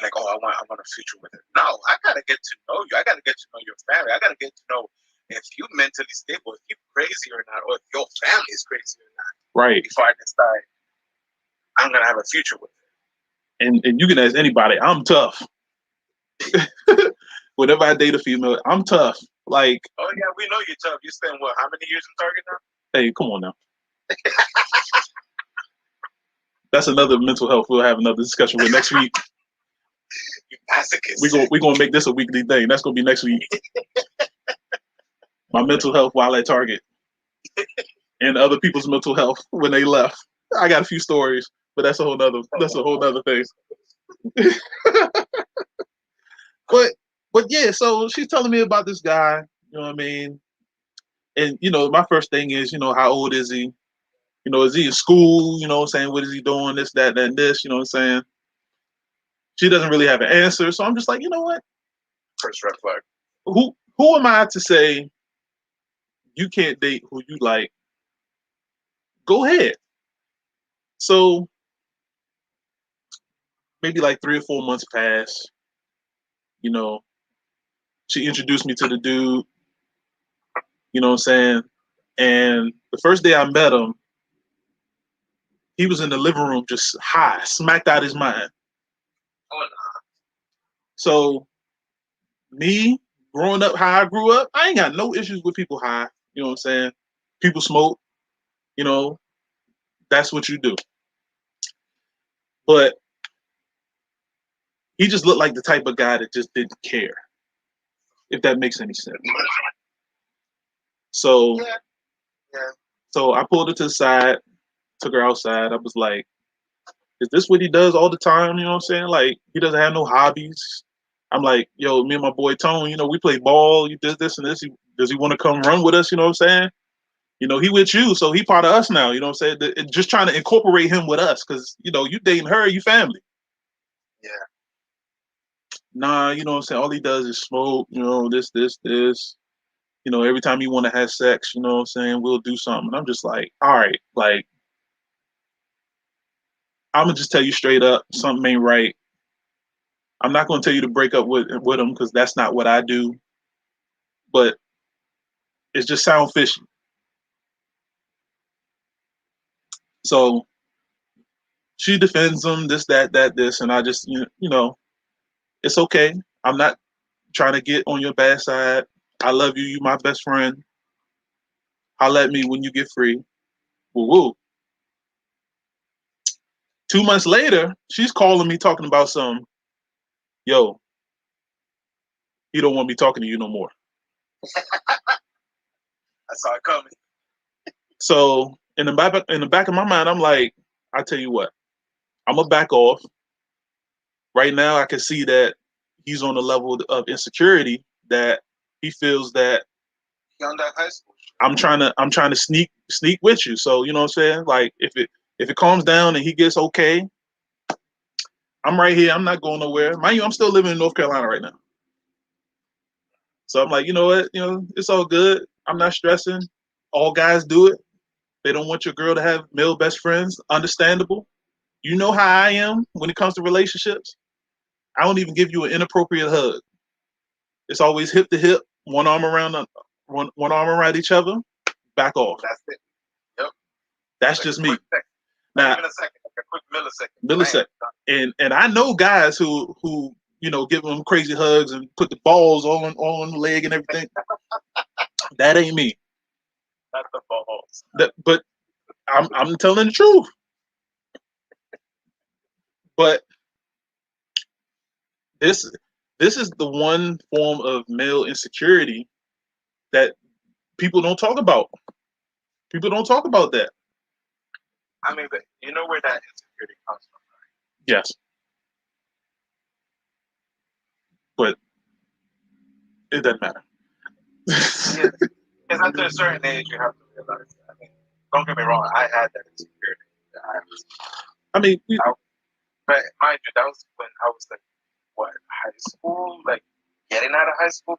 like, oh, I want a future with it. No, I gotta get to know you. I gotta get to know your family. I gotta get to know if you're mentally stable, if you're crazy or not, or if your family is crazy or not. Right. Before I decide I'm gonna have a future with it. And you can ask anybody, I'm tough. Whenever I date a female, I'm tough. Like, oh yeah, we know you're tough. You spent what? How many years in Target now? Hey, come on now. That's another mental health. We'll have another discussion with next week. You masochist. We're gonna make this a weekly thing. That's gonna be next week. My mental health while at Target, and other people's mental health when they left. I got a few stories, but that's a whole nother thing. But yeah, so she's telling me about this guy. You know what I mean? And you know, my first thing is, you know, how old is he? You know, is he in school? You know what I'm saying? What is he doing? This, that, and this, you know what I'm saying? She doesn't really have an answer. So I'm just like, you know what? First red flag. Who am I to say you can't date who you like? Go ahead. So maybe like 3 or 4 months pass. You know, she introduced me to the dude. You know what I'm saying? And the first day I met him, he was in the living room just high, smacked out his mind. Oh, no. So me growing up how I grew up, I ain't got no issues with people high. You know what I'm saying? People smoke, you know, that's what you do. But he just looked like the type of guy that just didn't care, if that makes any sense. So, yeah. So I pulled her to the side, took her outside. I was like, is this what he does all the time? You know what I'm saying? Like, he doesn't have no hobbies. I'm like, yo, me and my boy Tone, you know, we play ball. You did this and this. Does he want to come run with us? You know what I'm saying? You know, he with you, so he part of us now. You know what I'm saying? Just trying to incorporate him with us because, you know, you dating her, you family. Yeah. Nah, you know what I'm saying? All he does is smoke, you know, this. You know, every time you want to have sex, you know what I'm saying? We'll do something. And I'm just like, all right, like, I'm going to just tell you straight up, something ain't right. I'm not going to tell you to break up with him because that's not what I do. But it just sound fishy. So she defends him, this, that, this. And I just, you know, it's okay. I'm not trying to get on your bad side. I love you. You my best friend. Holla at me when you get free. Woo woo. 2 months later, she's calling me talking about some, yo, he don't want me talking to you no more. I saw it coming. So in the back of my mind, I'm like, I tell you what, I'm gonna back off. Right now, I can see that he's on a level of insecurity that he feels that He on that high school shit. I'm trying to sneak with you. So you know what I'm saying? Like if it calms down and he gets okay, I'm right here. I'm not going nowhere. Mind you, I'm still living in North Carolina right now. So I'm like, you know what? You know, it's all good. I'm not stressing. All guys do it. They don't want your girl to have male best friends. Understandable. You know how I am when it comes to relationships. I don't even give you an inappropriate hug. It's always hip to hip, one arm around one arm around each other. Back off. That's it. Yep. That's Like just a me. quick second. Now, Not even a second, like a quick millisecond. And I know guys who you know give them crazy hugs and put the balls all on the leg and everything. That ain't me. Not the balls. But I'm telling the truth. But this is the one form of male insecurity that people don't talk about. People don't talk about that. I mean, but you know where that insecurity comes from, right? Yes. But it doesn't matter. Yeah. Because after a certain age, you have to realize that. I mean, don't get me wrong, I had that insecurity. I mean, But mind you, that was when I was like, what, high school? Like, getting out of high school?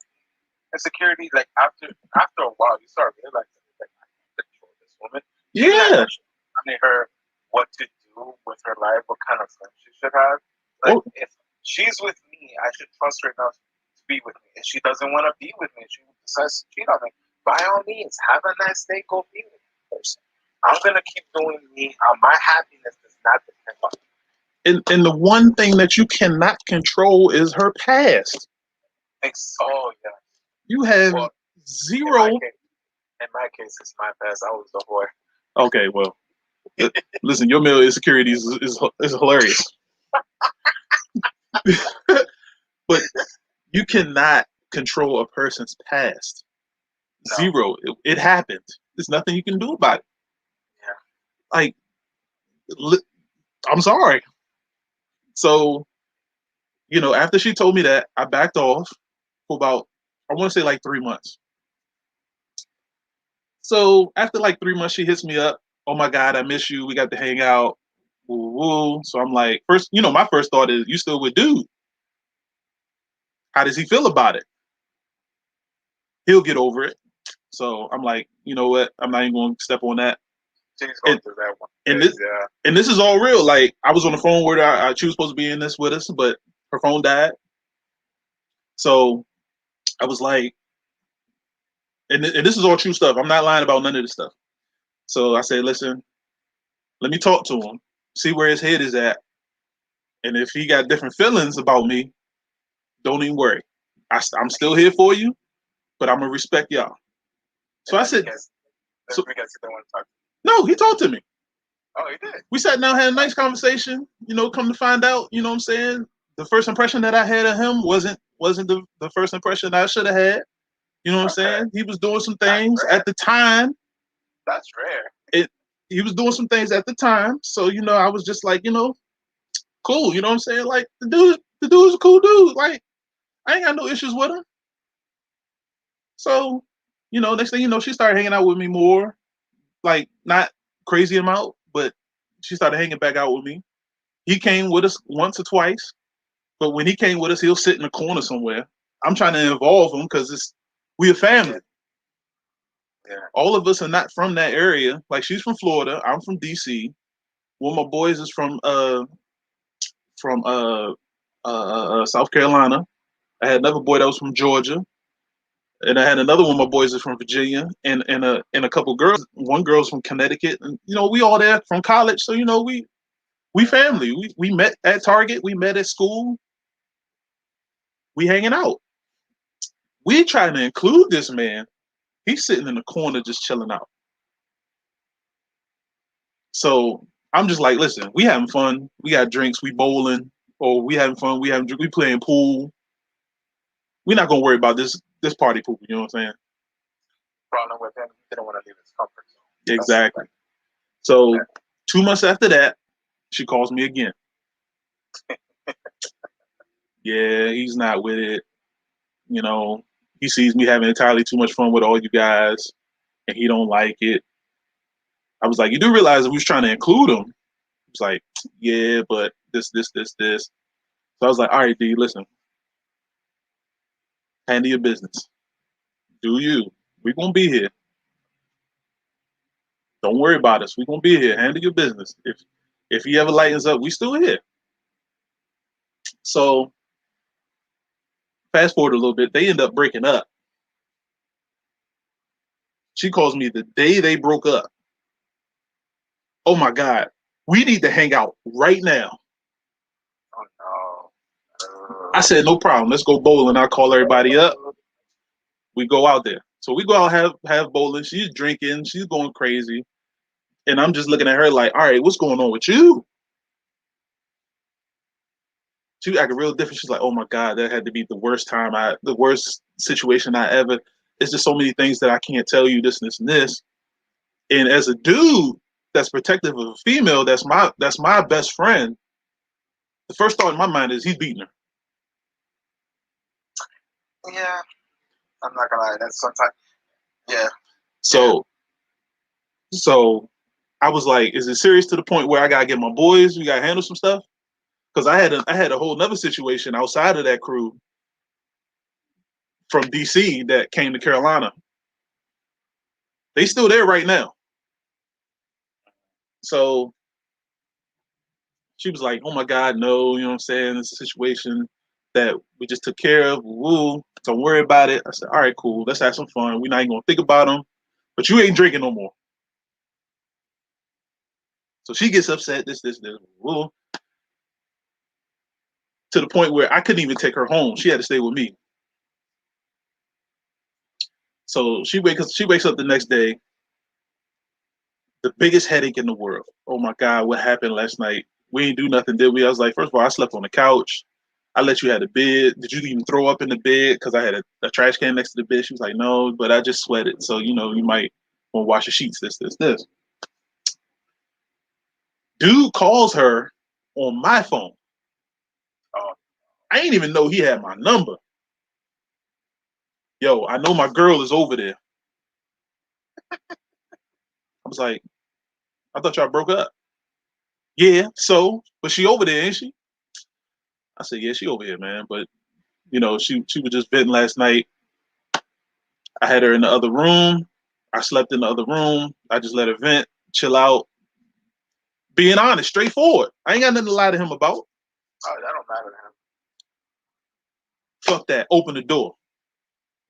Insecurity, like, after a while, you start realizing, like, I can control this woman. yeah. Telling her what to do with her life, what kind of friends she should have. Like, if she's with me, I should trust her enough to be with me. If she doesn't want to be with me, she decides to cheat on me, by all means, have a nice day, go be with the person. I'm going to keep doing me. My happiness does not depend on me. And the one thing that you cannot control is her past. Oh, yeah. You have zero. In my case, it's my past. I was the whore. Okay, well, listen, your male insecurity is hilarious. But you cannot control a person's past. No. Zero. It happened. There's nothing you can do about it. Yeah. Like, I'm sorry. So, you know, after she told me that, I backed off for about, I want to say like 3 months. So after like 3 months, she hits me up. Oh my God, I miss you. We got to hang out. Woo woo. So I'm like, first, you know, my first thought is, you still with dude? How does he feel about it? He'll get over it. So I'm like, you know what? I'm not even going to step on that. She's going through that one. And this is all real. Like, I was on the phone with her. She was supposed to be in this with us, but her phone died. So I was like, and this is all true stuff. I'm not lying about none of this stuff. So I said, listen, let me talk to him, see where his head is at. And if he got different feelings about me, don't even worry. I'm still here for you, but I'm going to respect y'all. So I said, no, he talked to me. Oh, he did? We sat down, had a nice conversation. You know, come to find out, you know what I'm saying? The first impression that I had of him wasn't the first impression I should have had. You know what I'm saying? He was doing some things at the time. That's rare. He was doing some things at the time. So, you know, I was just like, you know, cool. You know what I'm saying? Like, the dude's a cool dude. Like, I ain't got no issues with him. So, you know, next thing you know, she started hanging out with me more. Like, not crazy amount, but she started hanging back out with me. He came with us once or twice. But when he came with us, he'll sit in the corner somewhere. I'm trying to involve him because we a family. Yeah. All of us are not from that area. Like, she's from Florida. I'm from DC. One of my boys is from South Carolina. I had another boy that was from Georgia, and I had another one of my boys is from Virginia, and a couple girls. One girl's from Connecticut, and you know we all there from college. So you know we family. We met at Target. We met at school. We hanging out. We trying to include this man He's sitting in the corner just chilling out. So I'm just like, listen, we having fun. We got drinks. We bowling. Or we having fun. We having we playing pool. We're not gonna worry about this party pool. You know what I'm saying? Problem with him, he didn't want to leave his comfort zone. Exactly. So 2 months after that, she calls me again. Yeah, he's not with it. You know, he sees me having entirely too much fun with all you guys, and he don't like it. I was like, you do realize that we was trying to include him? He was like, yeah, but this. So I was like, all right, D, listen. Handle your business. Do you. We're going to be here. Don't worry about us. We're going to be here. Handle your business. If he ever lightens up, we still here. So fast forward a little bit. They end up breaking up. She calls me the day they broke up. Oh, my God. We need to hang out right now. Oh, no. I said, no problem. Let's go bowling. I'll call everybody up. We go out there. So we go out have bowling. She's drinking. She's going crazy. And I'm just looking at her like, all right, what's going on with you? She acted real different. She's like, oh my God, that had to be the worst situation I ever. It's just so many things that I can't tell you, this and this and this. And as a dude that's protective of a female, that's my best friend, the first thought in my mind is he's beating her. Yeah. I'm not gonna lie, that's sometimes yeah. So I was like, is it serious to the point where I gotta get my boys, we gotta handle some stuff? Because I had a whole nother situation outside of that crew from DC that came to Carolina. They still there right now. So she was like, oh my God, no, you know what I'm saying? It's a situation that we just took care of. Woo, don't worry about it. I said, all right, cool. Let's have some fun. We're not even gonna think about them. But you ain't drinking no more. So she gets upset, this, woo. To the point where I couldn't even take her home. She had to stay with me. So she wakes up the next day, the biggest headache in the world. Oh my God, what happened last night? We ain't do nothing, did we? I was like, first of all, I slept on the couch. I let you have the bed. Did you even throw up in the bed? Because I had a trash can next to the bed. She was like, no, but I just sweated. So, you know, you might want to wash your sheets, this. Dude calls her on my phone. I ain't even know he had my number. Yo, I know my girl is over there. I was like, I thought y'all broke up. Yeah, so, but she over there, ain't she? I said, yeah, she over here, man. But, you know, she was just venting last night. I had her in the other room. I slept in the other room. I just let her vent, chill out. Being honest, straightforward. I ain't got nothing to lie to him about. Oh, that don't matter to him. Fuck that. Open the door.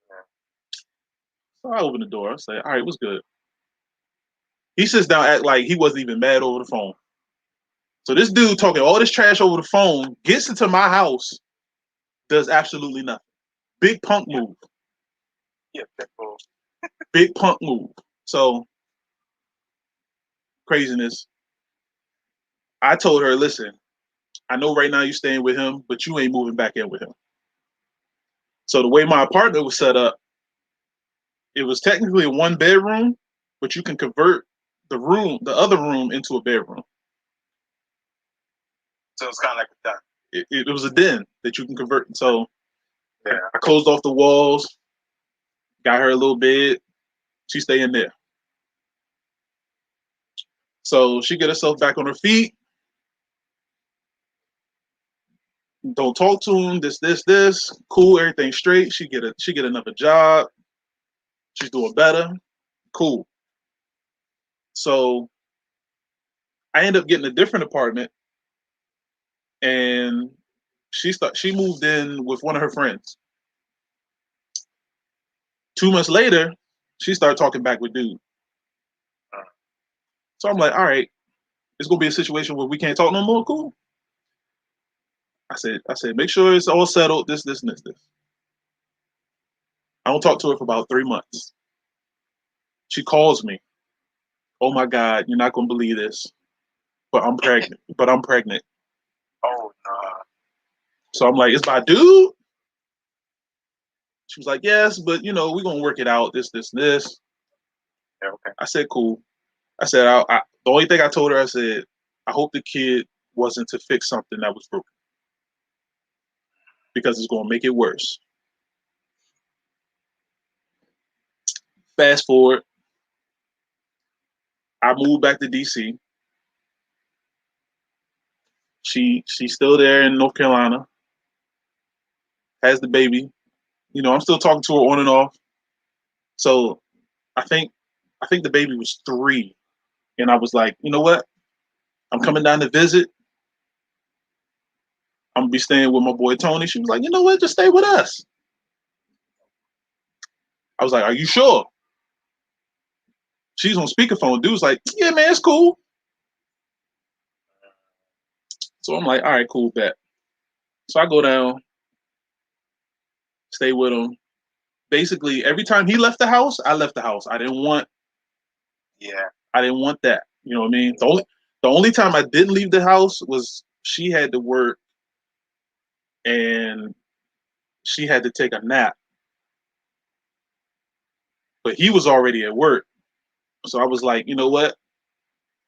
Yeah. So I open the door. I say, all right, what's good? He sits down, act like he wasn't even mad over the phone. So this dude talking all this trash over the phone, gets into my house, does absolutely nothing. Big punk move. Yeah, cool. Big punk move. So craziness. I told her, listen, I know right now you're staying with him, but you ain't moving back in with him. So the way my apartment was set up, it was technically a 1-bedroom, but you can convert the other room into a bedroom. So it's kind of like a den. It was a den that you can convert. So yeah. I closed off the walls, got her a little bed. She stay in there. So she get herself back on her feet. Don't talk to him. This. Cool. Everything straight. She get another job. She's doing better. Cool. So I end up getting a different apartment, and she moved in with one of her friends. 2 months later, she started talking back with dude. So I'm like, all right, it's gonna be a situation where we can't talk no more. Cool. I said, make sure it's all settled. This. I don't talk to her for about 3 months. She calls me. Oh my God, you're not gonna believe this, but I'm pregnant. But I'm pregnant. Oh nah. So I'm like, it's my dude. She was like, yes, but we're gonna work it out. This. Yeah, okay. I said, cool. I said, the only thing I told her, I said, I hope the kid wasn't to fix something that was broken because it's gonna make it worse. Fast forward, I moved back to DC. She's still there in North Carolina. Has the baby. I'm still talking to her on and off. So I think the baby was 3, and I was like, you know what? I'm coming down to visit. I'm gonna be staying with my boy Tony. She was like, you know what? Just stay with us. I was like, are you sure? She's on speakerphone. Dude's like, yeah, man, it's cool. So I'm like, all right, cool, bet. So I go down, stay with him. Basically, every time he left the house, I left the house. I didn't want that. You know what I mean? The only time I didn't leave the house was she had to work and she had to take a nap. But he was already at work. So I was like, you know what?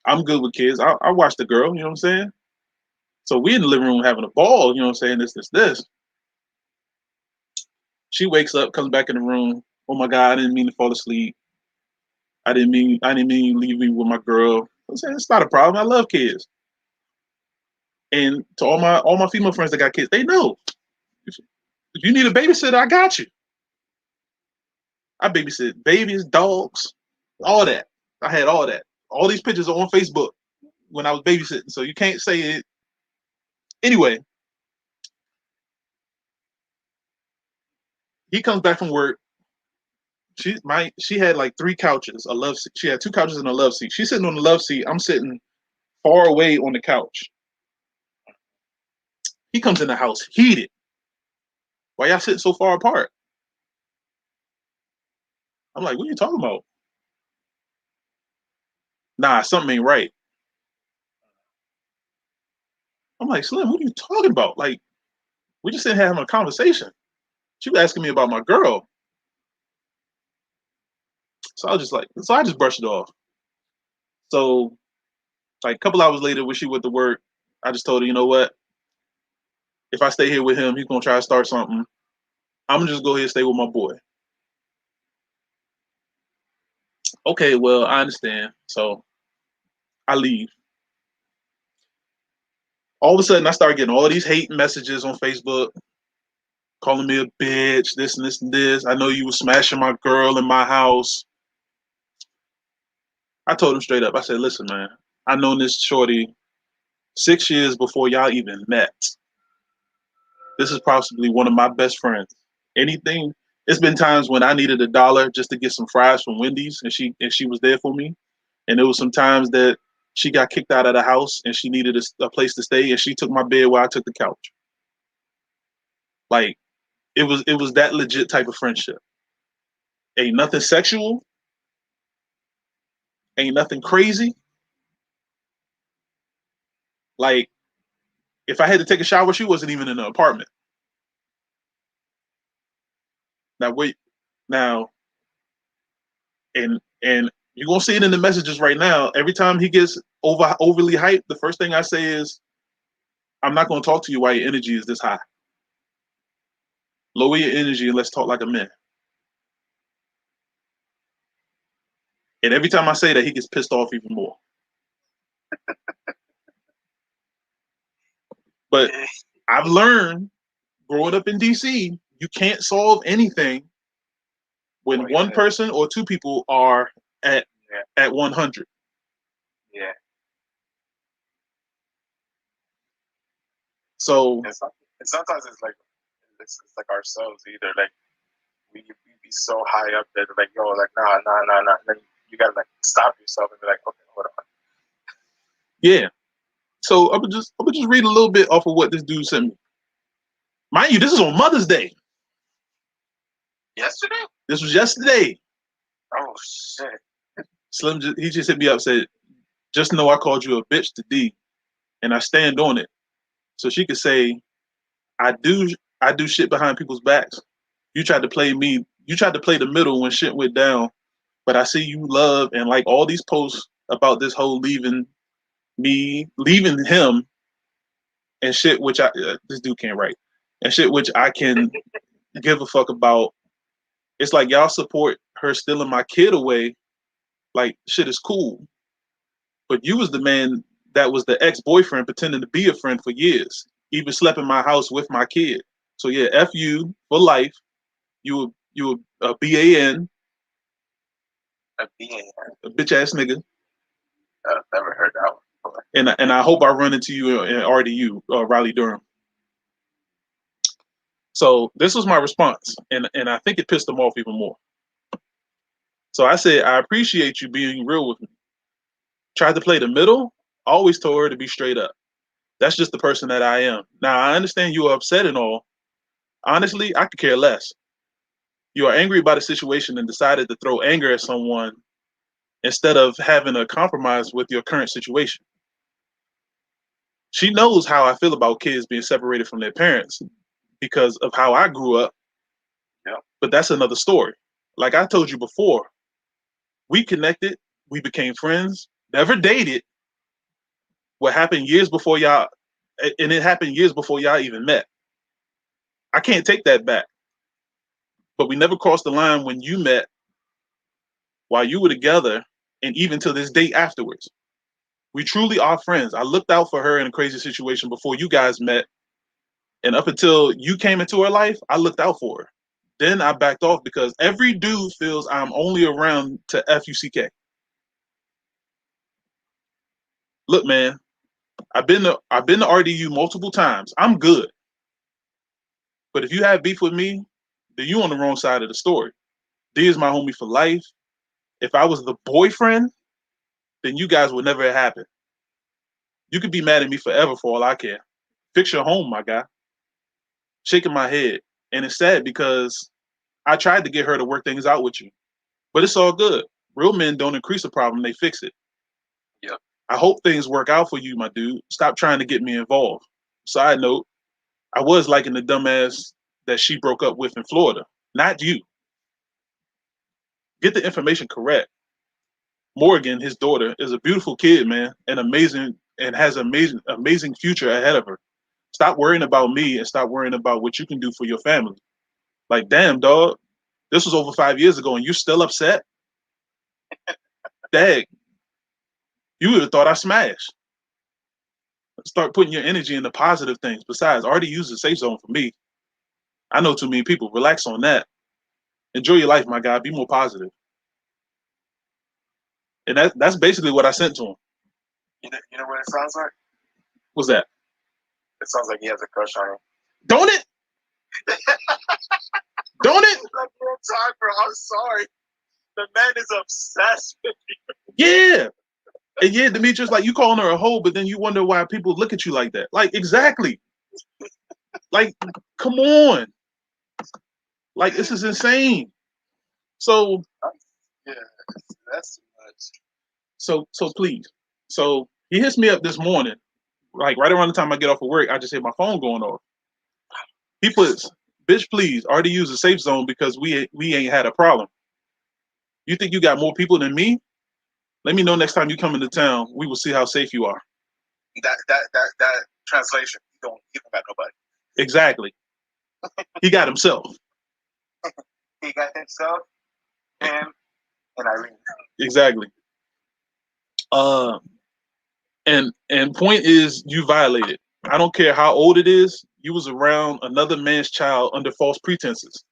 I'm good with kids. I watch the girl, you know what I'm saying? So we in the living room having a ball, you know what I'm saying? This. She wakes up, comes back in the room. Oh my God, I didn't mean to fall asleep. I didn't mean to leave me with my girl. I'm saying it's not a problem. I love kids. And to all my female friends that got kids, they know. If you need a babysitter, I got you. I babysit babies, dogs, all that. I had all that. All these pictures are on Facebook when I was babysitting, so you can't say it. Anyway, he comes back from work. She had like 3 couches, a love seat. She had 2 couches and a love seat. She's sitting on the love seat. I'm sitting far away on the couch. He comes in the house heated. Why y'all sitting so far apart? I'm like, what are you talking about? Nah, something ain't right. I'm like, Slim, what are you talking about? Like, we just didn't have a conversation. She was asking me about my girl. So I just brushed it off. So like a couple hours later when she went to work, I just told her, you know what? If I stay here with him, he's gonna try to start something. I'm gonna just go ahead and stay with my boy. Okay, well, I understand. So I leave. All of a sudden I start getting all these hate messages on Facebook, calling me a bitch, this and this and this. I know you were smashing my girl in my house. I told him straight up, I said, listen, man, I known this shorty 6 years before y'all even met. This is possibly one of my best friends. Anything, it's been times when I needed $1 just to get some fries from Wendy's and she was there for me. And there was some times that she got kicked out of the house and she needed a place to stay and she took my bed while I took the couch. Like it was that legit type of friendship. Ain't nothing sexual, ain't nothing crazy. Like if I had to take a shower, she wasn't even in the apartment. Now wait, now and you're gonna see it in the messages right now. Every time he gets overly hyped, the first thing I say is, I'm not gonna talk to you while your energy is this high. Lower your energy and let's talk like a man. And every time I say that, he gets pissed off even more. But I've learned growing up in DC, you can't solve anything when one person or 2 people are at 100. Yeah. So And sometimes it's like ourselves either. Like we be so high up that like yo like nah. Then you gotta like stop yourself and be like, okay, hold on. yeah. So I'm gonna just read a little bit off of what this dude sent me. Mind you, this is on Mother's Day. Yesterday? This was yesterday. Oh shit. Slim, he just hit me up, said, just know I called you a bitch to D, and I stand on it. So she could say, I do shit behind people's backs. You tried to play me. You tried to play the middle when shit went down. But I see you love and like all these posts about this whole leaving him and shit, which this dude can't write, and shit which I can give a fuck about. It's like y'all support her stealing my kid away. Like shit is cool. But you was the man that was the ex-boyfriend pretending to be a friend for years, even slept in my house with my kid. So yeah, F you for life. You a BAN, A being. a bitch ass nigga. I've never heard that one before. And I hope I run into you in RDU, Raleigh Durham. So this was my response, and I think it pissed them off even more. So I said, I appreciate you being real with me. Tried to play the middle, always told her to be straight up. That's just the person that I am. Now, I understand you are upset and all. Honestly, I could care less. You are angry about a situation and decided to throw anger at someone instead of having a compromise with your current situation. She knows how I feel about kids being separated from their parents because of how I grew up. Yeah. But that's another story. Like I told you before, we connected, we became friends, never dated. What happened years before y'all, and it happened years before y'all even met. I can't take that back. But we never crossed the line when you met while you were together, and even to this day afterwards. We truly are friends. I looked out for her in a crazy situation before you guys met. And up until you came into her life, I looked out for her. Then I backed off because every dude feels I'm only around to FUCK. Look, man, I've been to RDU multiple times. I'm good. But if you have beef with me, then you on the wrong side of the story. D is my homie for life. If I was the boyfriend, then you guys would never happen. You could be mad at me forever for all I care. Fix your home, my guy. Shaking my head. And it's sad because I tried to get her to work things out with you. But it's all good. Real men don't increase a problem, they fix it. Yeah. I hope things work out for you, my dude. Stop trying to get me involved. Side note, I was liking the dumbass that she broke up with in Florida. Not you. Get the information correct. Morgan, his daughter, is a beautiful kid, man, and amazing, and has amazing future ahead of her. Stop worrying about me and stop worrying about what you can do for your family. Like, damn, dog, this was over 5 years ago and you still upset? Dag, you would have thought I smashed. Start putting your energy into positive things. Besides, already use a safe zone for me. I know too many people. Relax on that. Enjoy your life, my guy. Be more positive. And that's basically what I sent to him. You know what it sounds like? What's that? It sounds like he has a crush on you. Don't it? Don't it? Like, real time, bro. I'm sorry. The man is obsessed with you. Yeah. And yeah, Demetrius, like you calling her a hoe, but then you wonder why people look at you like that. Like, exactly. Like, come on. Like, this is insane. So Yeah, that's too much. So please. So he hits me up this morning, like right around the time I get off of work, I just hear my phone going off. He puts, bitch, please, already use a safe zone because we ain't had a problem. You think you got more people than me? Let me know next time you come into town. We will see how safe you are. That translation, he don't got nobody. Exactly. He got himself. He got himself, him, and Irene. Exactly. And point is, you violated. I don't care how old it is. You was around another man's child under false pretenses.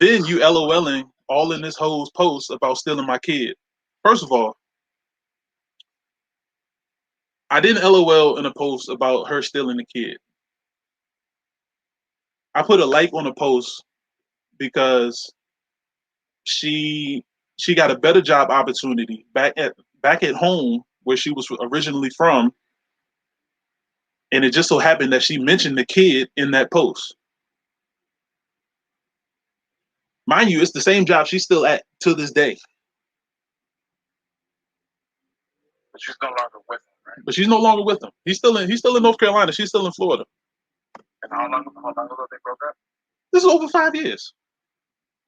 Then you LOLing all in this hoe's post about stealing my kid. First of all, I didn't LOL in a post about her stealing the kid. I put a like on a post because she got a better job opportunity back at home where she was originally from, and it just so happened that she mentioned the kid in that post. Mind you, it's the same job she's still at to this day. But she's no longer with him, right? But she's no longer with him. He's still in North Carolina. She's still in Florida. And how long ago they broke up? This is over 5 years.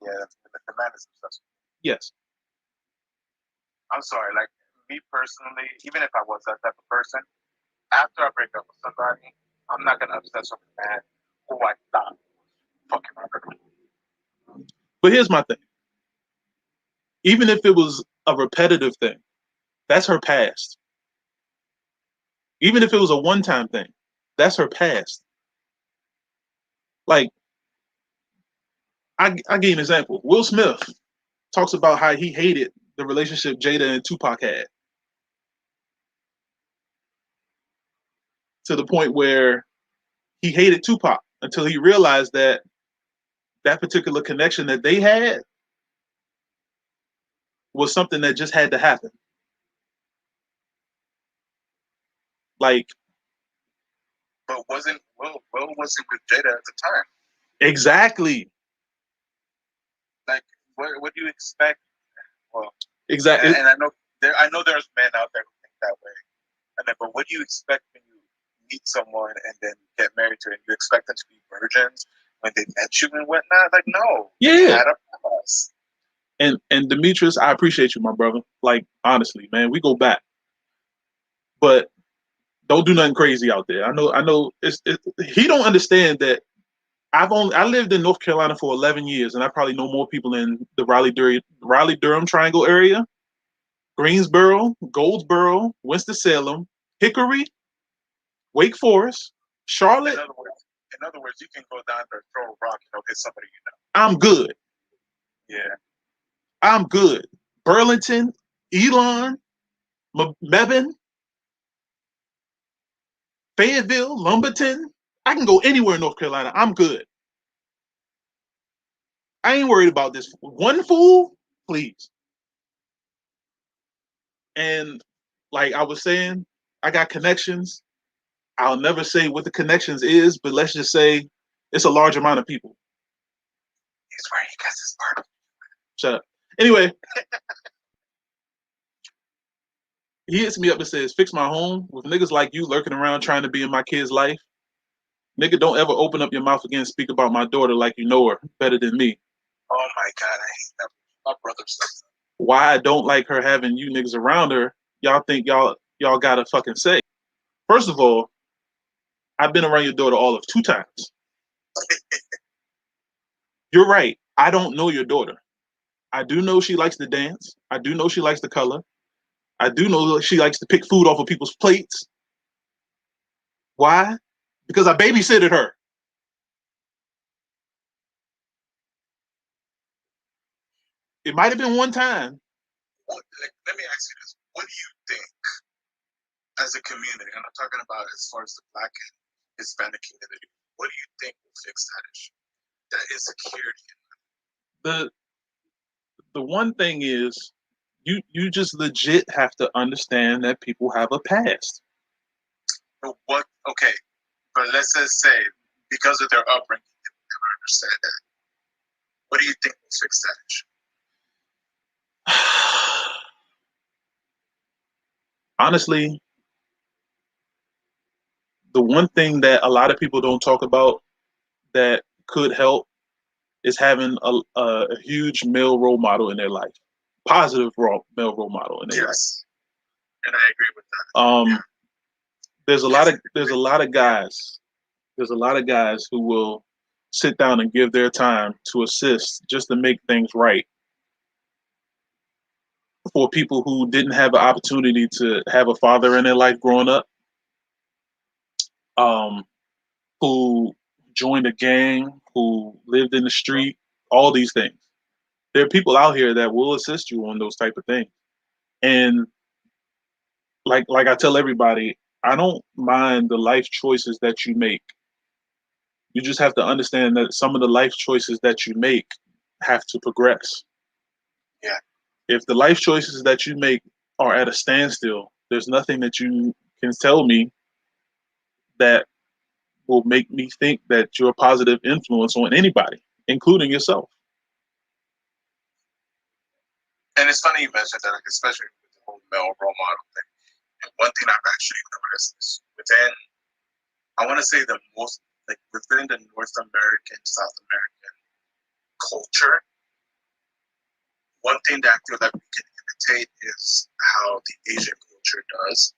Yeah, the man is successful. Yes. I'm sorry, like me personally, even if I was that type of person, after I break up with somebody, I'm not gonna obsess with a man who I thought was fucking murdered. But here's my thing. Even if it was a repetitive thing, that's her past. Even if it was a one-time thing, that's her past. Like, I give you an example. Will Smith talks about how he hated the relationship Jada and Tupac had, to the point where he hated Tupac until he realized that that particular connection that they had was something that just had to happen. Like, but Will wasn't with Jada at the time. Exactly. Like, what do you expect? Well, exactly. And I know there's men out there who think that way. And then, but what do you expect when you meet someone and then get married to, and you expect them to be virgins when they met you and whatnot? Like, no. Yeah. Us. And Demetrius, I appreciate you, my brother. Like, honestly, man, we go back. But don't do nothing crazy out there. I know he don't understand that I lived in North Carolina for 11 years, and I probably know more people in the Raleigh-Durham Triangle area, Greensboro, Goldsboro, Winston-Salem, Hickory, Wake Forest, Charlotte. In other words, you can go down there, throw a rock, hit somebody you know. I'm good. Yeah. I'm good. Burlington, Elon, Mebane, Fayetteville, Lumberton. I can go anywhere in North Carolina. I'm good. I ain't worried about this one fool, please. And like I was saying, I got connections. I'll never say what the connections is, but let's just say it's a large amount of people. He's where he gets his part. Shut up. Anyway, he hits me up and says, "Fix my home." With niggas like you lurking around trying to be in my kid's life, nigga, don't ever open up your mouth again and speak about my daughter like you know her better than me. Oh my God, I hate that. My brother says that. Why I don't like her having you niggas around her, y'all think y'all gotta fucking say. First of all, I've been around your daughter all of 2 times. You're right. I don't know your daughter. I do know she likes to dance. I do know she likes to color. I do know she likes to pick food off of people's plates. Why? Because I babysitted her. It might have been one time. Let me ask you this. What do you think, as a community, and I'm talking about as far as the Black and Hispanic community, what do you think will fix that issue? That insecurity. The one thing is, you just legit have to understand that people have a past. But what? Okay, but let's just say because of their upbringing, they will never understand that. What do you think will fix that issue? Honestly, the one thing that a lot of people don't talk about that could help is having a huge male role model in their life, positive male role model in their life. And I agree with that. Yeah. There's a lot of guys who will sit down and give their time to assist just to make things right for people who didn't have an opportunity to have a father in their life growing up, who joined a gang, who lived in the street, all these things. There are people out here that will assist you on those type of things. And like I tell everybody, I don't mind the life choices that you make. You just have to understand that some of the life choices that you make have to progress. Yeah. If the life choices that you make are at a standstill, there's nothing that you can tell me that will make me think that you're a positive influence on anybody, including yourself. And it's funny you mentioned that, like, especially with the whole male role model thing. And one thing I've actually noticed is within, I want to say the most, like within the North American, South American culture, one thing that I feel like we can imitate is how the Asian culture does.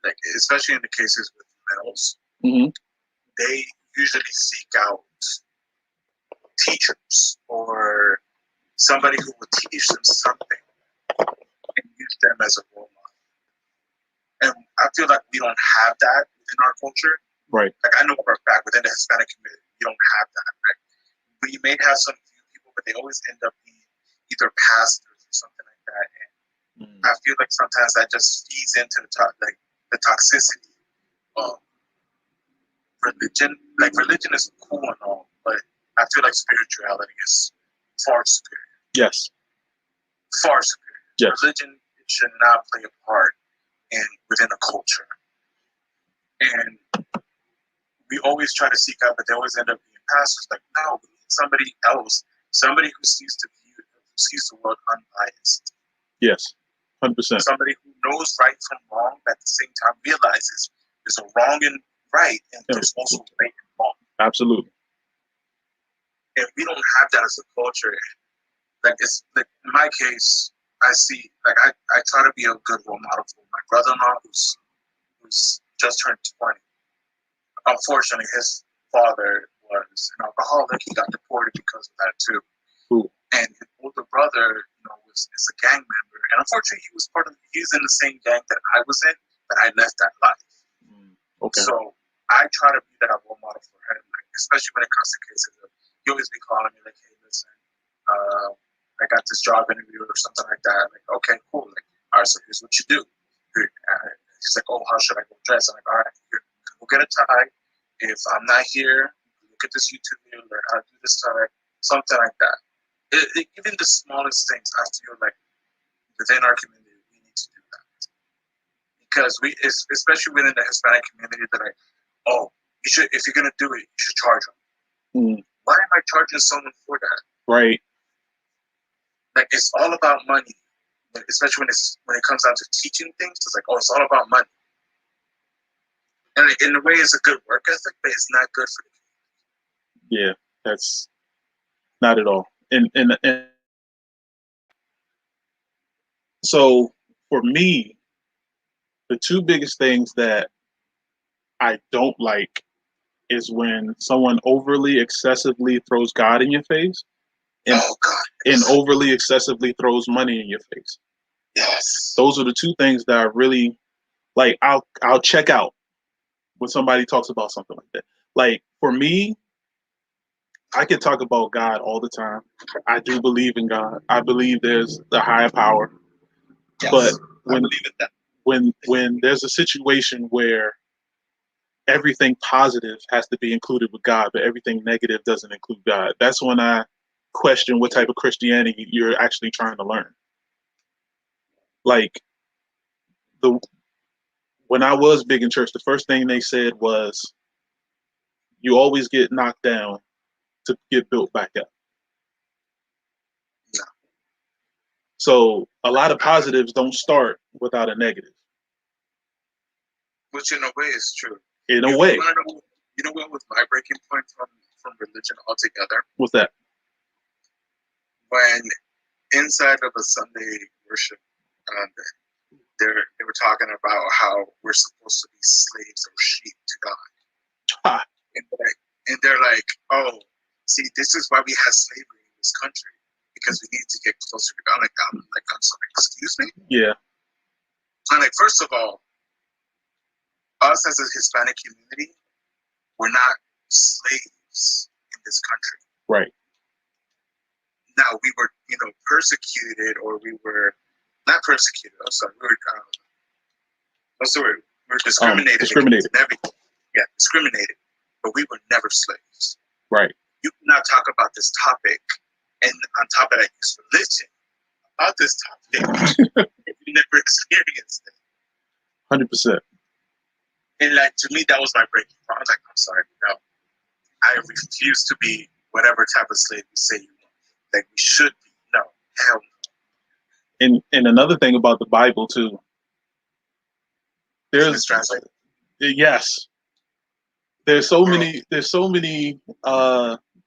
Like, especially in the cases with males, Mm-hmm. they usually seek out teachers or somebody who will teach them something and use them as a role model. And I feel like we don't have that within our culture. Right. Like I know for a fact within the Hispanic community, we don't have that. Right? We may have some few people, but they always end up being either pastors or something like that. And I feel like sometimes that just feeds into the toxicity of religion. Like religion is cool and all, but I feel like spirituality is far superior. Yes. Far superior. Yes. Religion should not play a part within a culture. And we always try to seek out, but they always end up being pastors. Like, no, we need somebody else, somebody who sees the world unbiased. Yes. 100%. Somebody who knows right from wrong, but at the same time realizes there's a wrong and right, and there's also right and wrong. Absolutely. And we don't have that as a culture. Like it's like in my case, I see like I try to be a good role model for my brother-in-law who's just turned 20. Unfortunately, his father was an alcoholic. He got deported because of that too. Ooh. And his older brother, is a gang member. And unfortunately, he's in the same gang that I was in, but I left that life. Okay. So I try to be that role model for him, like, especially when it comes to cases. He always be calling me like, "Hey, listen, I got this job interview or something like that." Like, okay, cool. Like, all right, so here's what you do. He's like, "Oh, how should I go dress?" I'm like, "All right, here, go get a tie. If I'm not here, look at this YouTube video, learn how to do this tie, something like that." Even the smallest things, I feel like within our community, we need to do that because especially within the Hispanic community, they're like, "Oh, you should. If you're gonna do it, you should charge them." Why am I charging someone for that? Right. Like it's all about money, especially when it comes down to teaching things. It's like, oh, it's all about money, and in a way, it's a good work ethic, but it's not good for the community. Yeah, that's not at all. And so for me, the two biggest things that I don't like is when someone overly excessively throws God in your face and, oh God, and overly excessively throws money in your face. Yes. Those are the two things that I really like. I'll check out when somebody talks about something like that. Like for me, I can talk about God all the time. I do believe in God. I believe there's the higher power. Yes. But I believe in that. When there's a situation where everything positive has to be included with God, but everything negative doesn't include God, that's when I question what type of Christianity you're actually trying to learn. Like when I was big in church, the first thing they said was, "You always get knocked down to get built back up." No. So a lot of positives don't start without a negative. Which in a way is true. In a way. You know what was my breaking point from religion altogether? What's that? When inside of a Sunday worship, they were talking about how we're supposed to be slaves or sheep to God. Ah. And they're like, "Oh, see, this is why we have slavery in this country, because we need to get closer to God." I'm sorry, excuse me? Yeah. I'm like, first of all, us as a Hispanic community, we're not slaves in this country. Right. Now, we were, persecuted, or we were not persecuted. I'm sorry, we were, what's the word? We were discriminated. Discriminated. Everything. Yeah, discriminated. But we were never slaves. Right. You cannot talk about this topic, and on top of that, use religion about this topic if you never experienced it. 100%. And like, to me, that was my breaking point. I was like, I'm sorry, no. I refuse to be whatever type of slave you say you want. Like, we should be. No, hell no. And another thing about the Bible too, There's mistranslated. yes. There's so many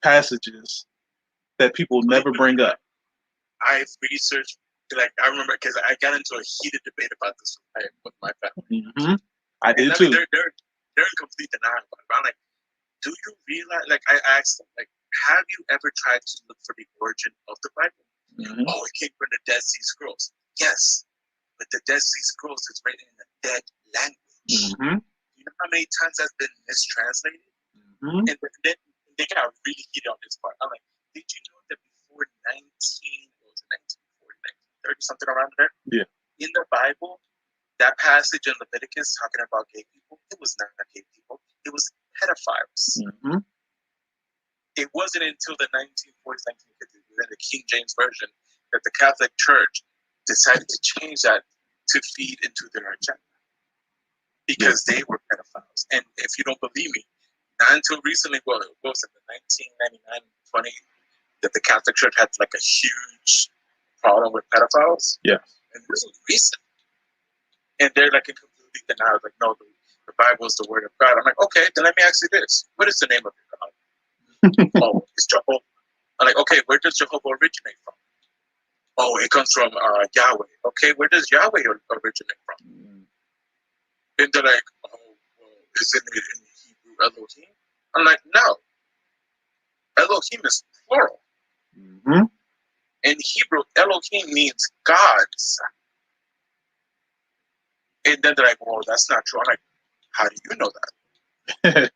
passages that people never bring up. I researched, like, I remember because I got into a heated debate about this with my family. Mm-hmm. I did And I too. mean, they're in complete denial about it. But I'm like, do you realize? Like, I asked them, like, have you ever tried to look for the origin of the Bible? Mm-hmm. Oh, it came from the Dead Sea Scrolls. Yes, but the Dead Sea Scrolls is written in a dead language. Mm-hmm. You know how many times that's been mistranslated? Mm-hmm. And then they got really heated on this part. I'm like, did you know that before 1930, something around there? Yeah. In the Bible, that passage in Leviticus talking about gay people, it was not gay people. It was pedophiles. Mm-hmm. It wasn't until the 1940s, 1950s, within the King James Version, that the Catholic Church decided to change that to feed into their agenda. Because they were pedophiles. And if you don't believe me, not until recently, well, it was in the 1999, 20, that the Catholic Church had like a huge problem with pedophiles. Yeah. And this was recent. And they're like in complete denial, like, no, the Bible is the word of God. I'm like, okay, then let me ask you this. What is the name of your God? Oh, it's Jehovah. I'm like, okay, where does Jehovah originate from? Oh, it comes from Yahweh. Okay, where does Yahweh originate from? And they're like, oh, well, isn't it in Hebrew Elohim? I'm like, no. Elohim is plural. Mm-hmm. In Hebrew, Elohim means gods. And then they're like, well, that's not true. I'm like, how do you know that?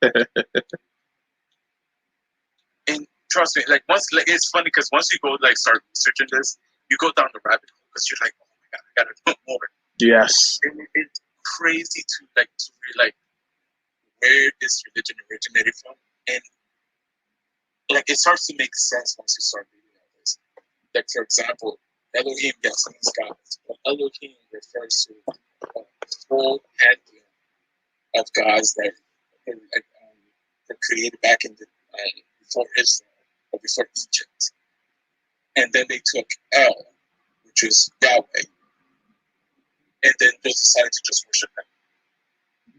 And trust me, like once, like it's funny because once you go like start researching this, you go down the rabbit hole because you're like, oh my god, I gotta know more. Yes. And it's crazy to read like where this religion originated from, and like it starts to make sense once you start reading all this. Like for example, Elohim, yes, means gods, but Elohim refers to a full pantheon of gods that were created back in the before Israel or before Egypt, and then they took El, which is Yahweh, and then they decided to just worship him.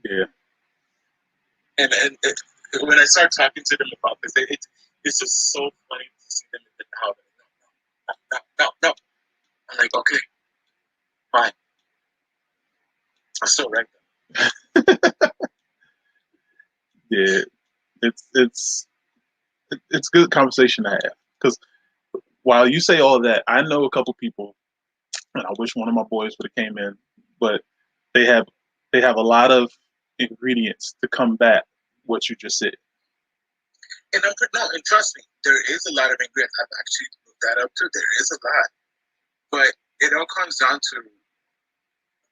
Yeah. And when I start talking to them about this, it's just so funny to see them in the no. I'm like, okay, fine. I still like them. Yeah. It's good conversation to have because while you say all that, I know a couple people, and I wish one of my boys would have came in, but they have a lot of ingredients to combat what you just said. And and trust me, there is a lot of ingredients. I've actually looked that up too. There is a lot, but it all comes down to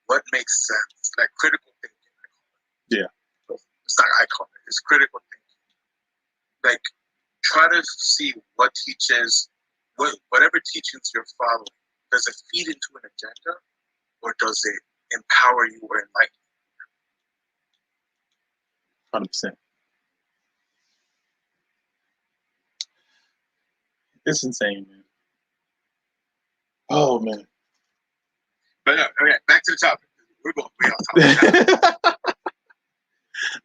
what makes sense, like critical thinking. Yeah. It's not I call it. It's critical thinking. Like try to see what teaches, whatever teachings you're following. Does it feed into an agenda, or does it empower you or enlighten you? 100%. It's insane, man. Oh man. But okay, back to the topic. We're going way off topic.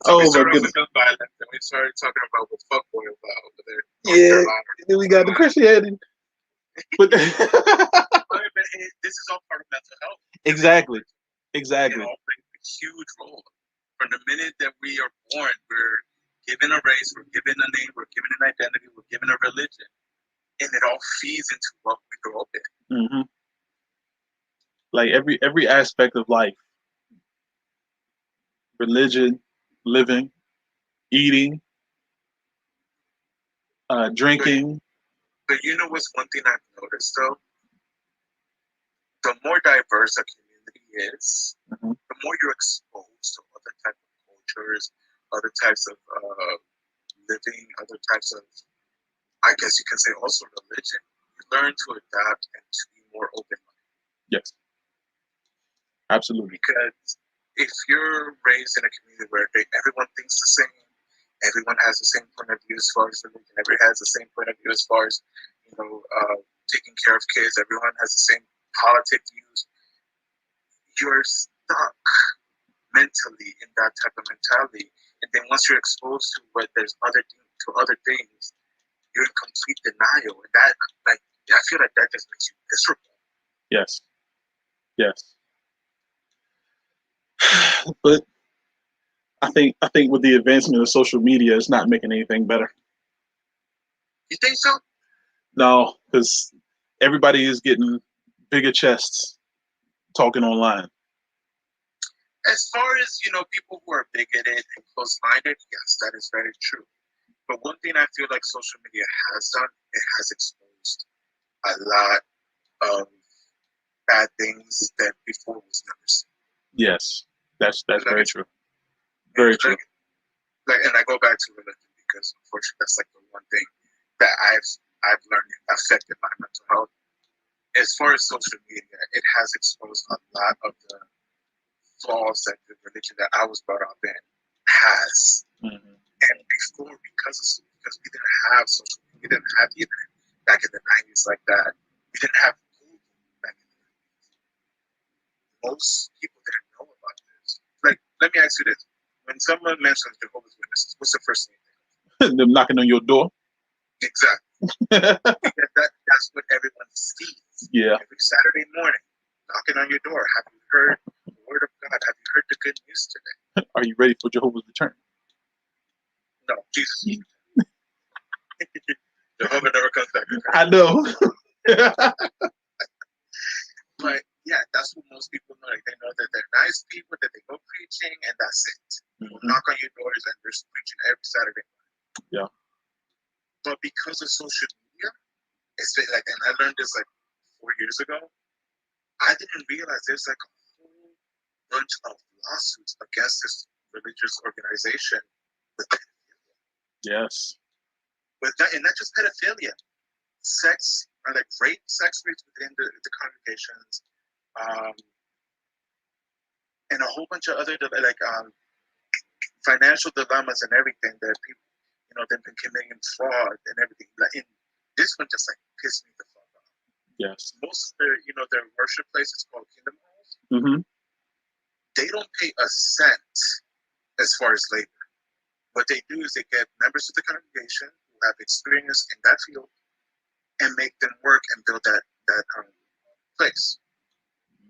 So we started on the gun violence, and we started talking about what fuckboy about over there. Yeah. Then we got the Christianity. But this is all part of mental health. Exactly. It all plays a huge role. From the minute that we are born, we're given a race, we're given a name, we're given an identity, we're given a religion, and it all feeds into what we grow up in. Mm-hmm. Like every aspect of life, religion, living, eating, drinking. But you know what's one thing I've noticed though? The more diverse a community is, Mm-hmm. the more you're exposed to other types of cultures, other types of living, other types of, I guess you can say also religion. You learn to adapt and to be more open-minded. Yes. Absolutely. Because if you're raised in a community where everyone thinks the same, everyone has the same point of view as far as religion, everyone has the same point of view as far as, taking care of kids, everyone has the same politic views, you're stuck mentally in that type of mentality. And then once you're exposed to what there's other things, you're in complete denial. And that, like, I feel like that just makes you miserable. Yes. Yes. But I think with the advancement of social media, it's not making anything better. You think so? No, because everybody is getting bigger chests talking online. As far as, people who are bigoted and close-minded, yes, that is very true. But one thing I feel like social media has done, it has exposed a lot of bad things that before was never seen. Yes, that's very true. Very true. And I go back to religion because unfortunately that's like the one thing that I've learned affected my mental health. As far as social media, it has exposed a lot of the flaws that the religion that I was brought up in has. Mm-hmm. And before, because we didn't have social media, we didn't have the internet back in the 90s like that. We didn't have Google back in the 90s. Most people didn't know about this. Like, let me ask you this. When someone mentions Jehovah's Witnesses, what's the first thing you think of? Them knocking on your door. Exactly. That's what everyone sees. Yeah. Every Saturday morning, knocking on your door. Have you heard the word of God? Have you heard the good news today? Are you ready for Jehovah's return? No, Jesus. Jehovah never comes back. I know. But yeah, that's what most people know. Like, they know that they're nice people, that they go preaching, and that's it. Mm-hmm. Knock on your doors, and there's preaching every Saturday morning. Yeah. But because of social media, it's been like, and I learned this like 4 years ago. I didn't realize there's like a whole bunch of lawsuits against this religious organization with pedophilia. Yes. And not just pedophilia, sex, or like rape, sex rapes within the congregations, and a whole bunch of other financial dilemmas and everything that people, they've been committing fraud and everything. Like, this one just like pissed me the fuck off. Yes. Most of their worship places called Kingdom Halls. Mm-hmm. They don't pay a cent as far as labor. What they do is they get members of the congregation who have experience in that field and make them work and build that place.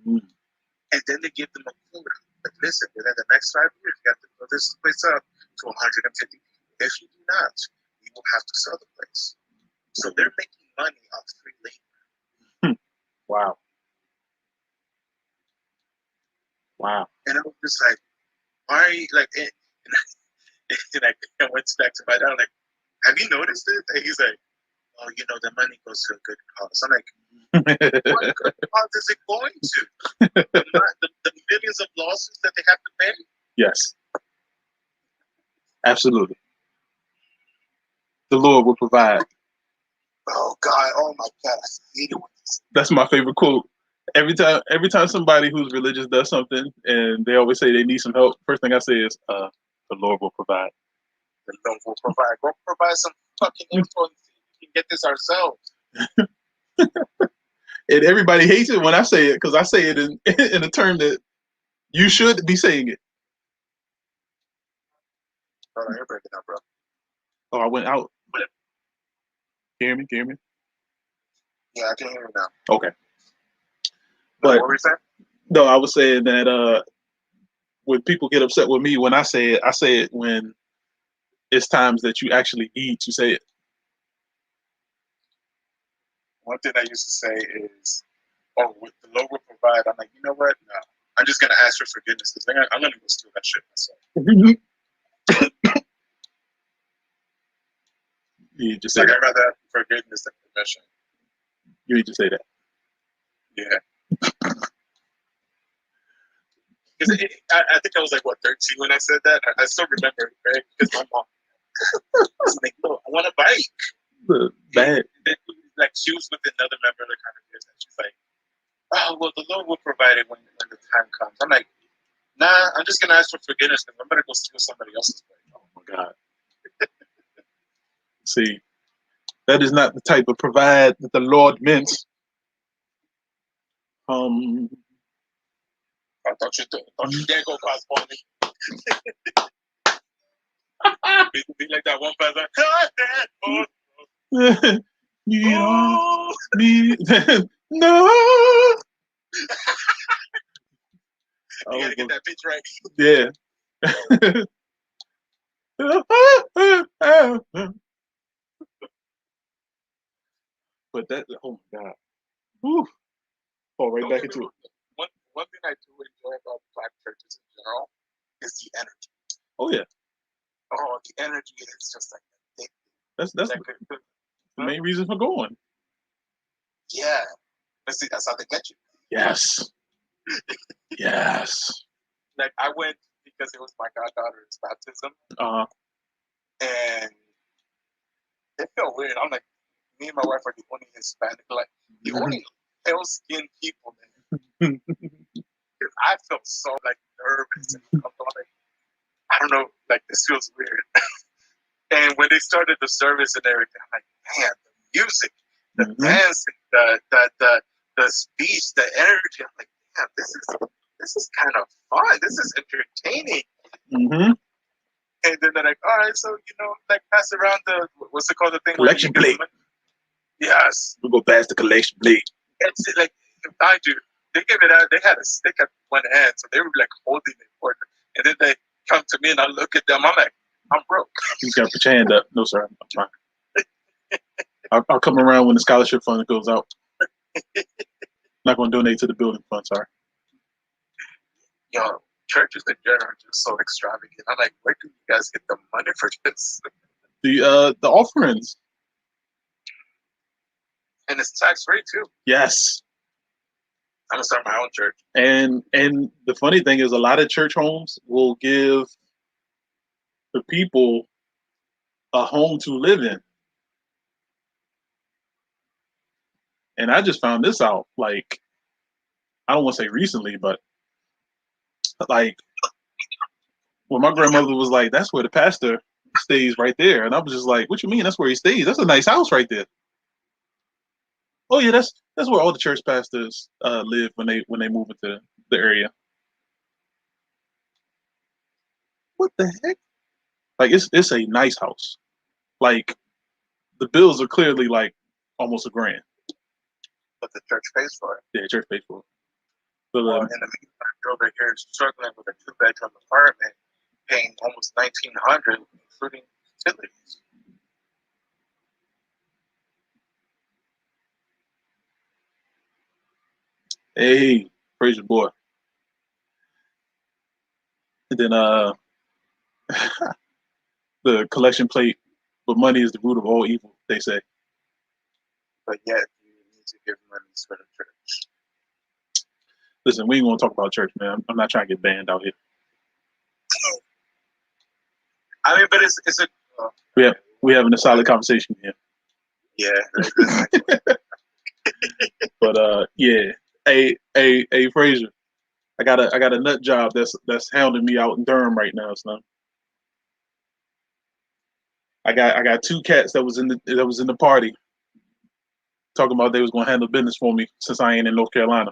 Mm. And then they give them a quota. But listen, within the next 5 years, you have to build this place up to 150 people. If you do not, you will have to sell the place. So they're making money off free labor. Wow. Wow. And I was just like, why? Like, and I went back to my dad, like, have you noticed it? And he's like, oh, the money goes to a good cause. I'm like, what good cause is it going to? The millions of lawsuits that they have to pay? Yes. Absolutely. The Lord will provide. Oh God! Oh my God! I hate it when this. That's my favorite quote. Every time somebody who's religious does something and they always say they need some help, first thing I say is, the Lord will provide. The Lord will provide. Go provide some fucking info and see if we can get this ourselves. And everybody hates it when I say it because I say it in a term that you should be saying it. Hold on, you're breaking up, bro. Oh, I went out. Hear me? Yeah, I can hear you now. Okay. But what were you saying? No, I was saying that when people get upset with me when I say it when it's times that you actually need to say it. One thing I used to say is, oh, with the Lord will provide. I'm like, you know what? No. I'm just going to ask for forgiveness because I'm going to go steal that shit myself. You need to say Like, that. I'd rather have forgiveness than permission. You need to say that. Yeah. Because I think I was like, 13 when I said that. I still remember it, right? Because my mom was like, no, I want a bike. Bad. Like, she was with another member of the congregation. She's like, oh, well, the Lord will provide it when the time comes. I'm like, nah, I'm just going to ask for forgiveness because I'm going to go steal somebody else's bike. Oh, my God. See, that is not the type of provide that the Lord meant. Oh, Don't you dare go cross me. Be like that one pastor. You know me. No. You gotta get that pitch right. Yeah. But that, oh my God. Whew. Fall right back into it. One thing I do enjoy about black churches in general is the energy. Oh yeah. Oh, the energy is just like That's that the main reason for going. Yeah. Let's see, that's how they get you. Yes. Yes. Like I went because it was my goddaughter's baptism. And it felt weird. I'm like, me and my wife are the only Hispanic, like the only pale skinned people there. I felt so like nervous and I'm like, I don't know, like this feels weird. And when they started the service and everything, I'm like, man, the music, the dancing, the speech, the energy. I'm like, damn, this is kind of fun. This is entertaining. Mm-hmm. And then they're like, all right, so like pass around the what's it called, the thing? Collection plate. Yes. We'll go past the collection plate. It's like I do. They gave it out. They had a stick at one hand, so they were like holding it for them. And then they come to me and I look at them. I'm like, I'm broke. You gotta put your hand up. No, sir. I'm fine. I'll come around when the scholarship fund goes out. Not gonna donate to the building fund. Sorry. Yo, churches in general are just so extravagant. I'm like, where do you guys get the money for this? The offerings. And it's tax free too. Yes. I'm gonna start my own church. And the funny thing is, a lot of church homes will give the people a home to live in. And I just found this out, like, I don't want to say recently, but like when my grandmother was like, that's where the pastor stays right there. And I was just like, what you mean? That's where he stays? That's a nice house right there. Oh yeah, that's where all the church pastors live when they move into the area. What the heck? Like it's a nice house. Like the bills are clearly like almost $1,000. But the church pays for it. Yeah, church pays for it. So, in the meantime, you're over here struggling with a 2-bedroom apartment, paying almost $1,900, including utilities. hey, praise your boy. And then the collection plate, but money is the root of all evil, they say. But yet you need to give money to the church. Listen, we ain't gonna talk about church, man. I'm not trying to get banned out here. I mean, but it's a we having a solid conversation here. Yeah. But yeah. Hey, Frazier. I got a nut job that's hounding me out in Durham right now, son. I got 2 cats that was in the party talking about they was gonna handle business for me since I ain't in North Carolina.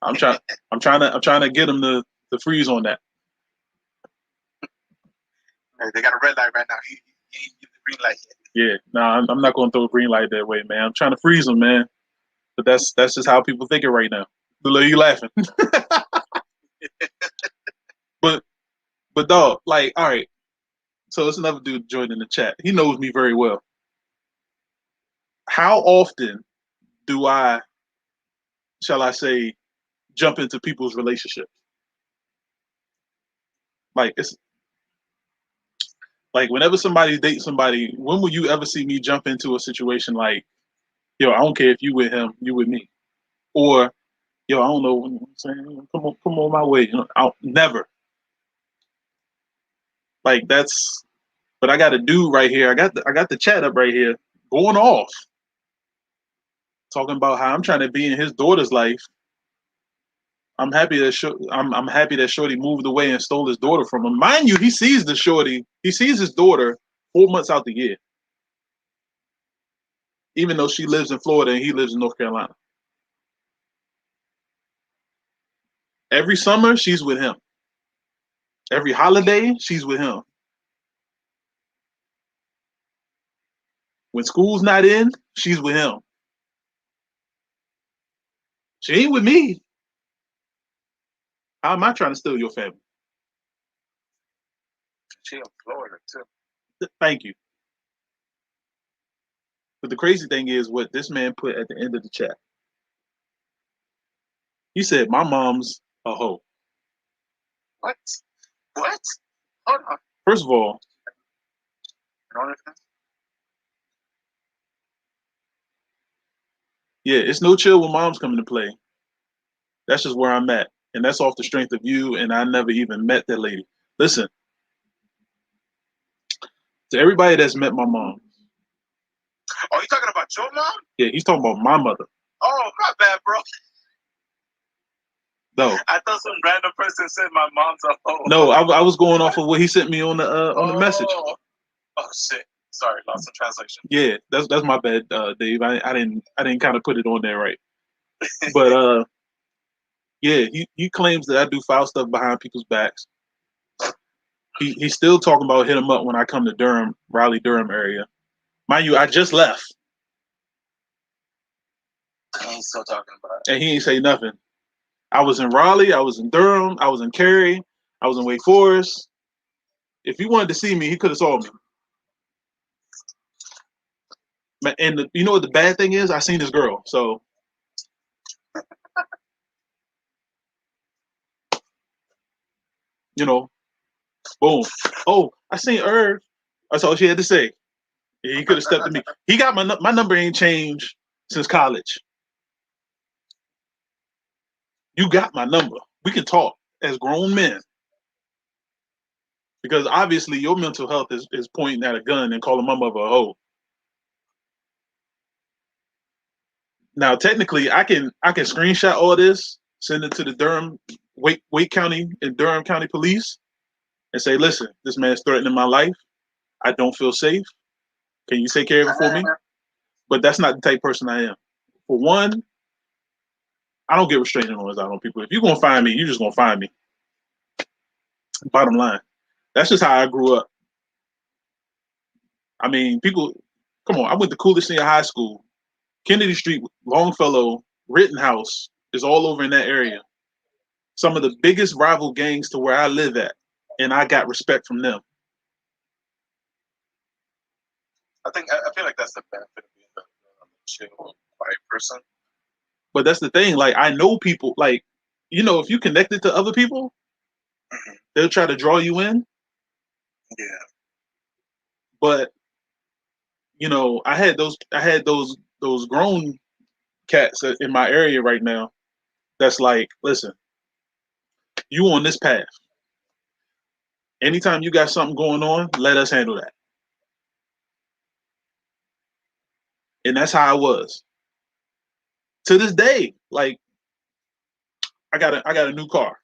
I'm trying to get them to freeze on that. They got a red light right now. He ain't get the green light yet. Yeah, nah, I'm not gonna throw a green light that way, man. I'm trying to freeze them, man. But that's just how people think it right now. You laughing? but dog, like, all right. So it's another dude joined in the chat. He knows me very well. How often do I, shall I say, jump into people's relationships? Like it's like whenever somebody dates somebody, when will you ever see me jump into a situation like, yo, I don't care if you with him, you with me, or yo, I don't know what I'm saying. Come on my way. I'll never. Like that's. But I got a dude right here. I got the chat up right here, going off, talking about how I'm trying to be in his daughter's life. I'm happy that Shorty moved away and stole his daughter from him. Mind you, he sees his daughter 4 months out the year, even though she lives in Florida and he lives in North Carolina. Every summer, she's with him. Every holiday, she's with him. When school's not in, she's with him. She ain't with me. How am I trying to steal your family? She in Florida too. Thank you. But the crazy thing is what this man put at the end of the chat. He said, "My mom's a hoe." What? What? Hold on. First of all, yeah, it's no chill when mom's coming to play. That's just where I'm at. And that's off the strength of you, and I never even met that lady. Listen, to everybody that's met my mom. Oh, you talking about your mom? Yeah, he's talking about my mother. Oh, my bad, bro. No. I thought some random person said my mom's a hoe. No, I was going off of what he sent me on the message. Oh shit. Sorry, lost in translation. Yeah, that's my bad, Dave. I didn't kind of put it on there right. But yeah, he claims that I do foul stuff behind people's backs. He's still talking about hit him up when I come to Durham, Raleigh, Durham area. Mind you, I just left. He's still talking about it. And he ain't say nothing. I was in Raleigh, I was in Durham, I was in Cary, I was in Wake Forest. If he wanted to see me, he could have saw me. And you know what the bad thing is? I seen this girl, so you know, boom. Oh, I seen Irv. That's all she had to say. Yeah, he could have stepped to me. He got my number ain't changed since college. You got my number. We can talk as grown men. Because obviously your mental health is pointing at a gun and calling my mother a hoe. Now technically I can screenshot all this, send it to the Durham, Wake County and Durham County Police and say, listen, this man's threatening my life. I don't feel safe. Can you take care of it for me? But that's not the type of person I am. For one, I don't get restraining orders out on people. If you're gonna find me, you're just gonna find me. Bottom line. That's just how I grew up. I mean, people, come on, I went to Coolidge Senior High School. Kennedy Street, Longfellow, Rittenhouse is all over in that area. Some of the biggest rival gangs to where I live at, and I got respect from them. I feel like that's the benefit of being a chill, quiet person. But that's the thing. Like I know people. Like if you connected to other people, they'll try to draw you in. Yeah. But I had those grown cats in my area right now. That's like, listen, you on this path. Anytime you got something going on, let us handle that. And that's how I was. To this day, like I got a new car.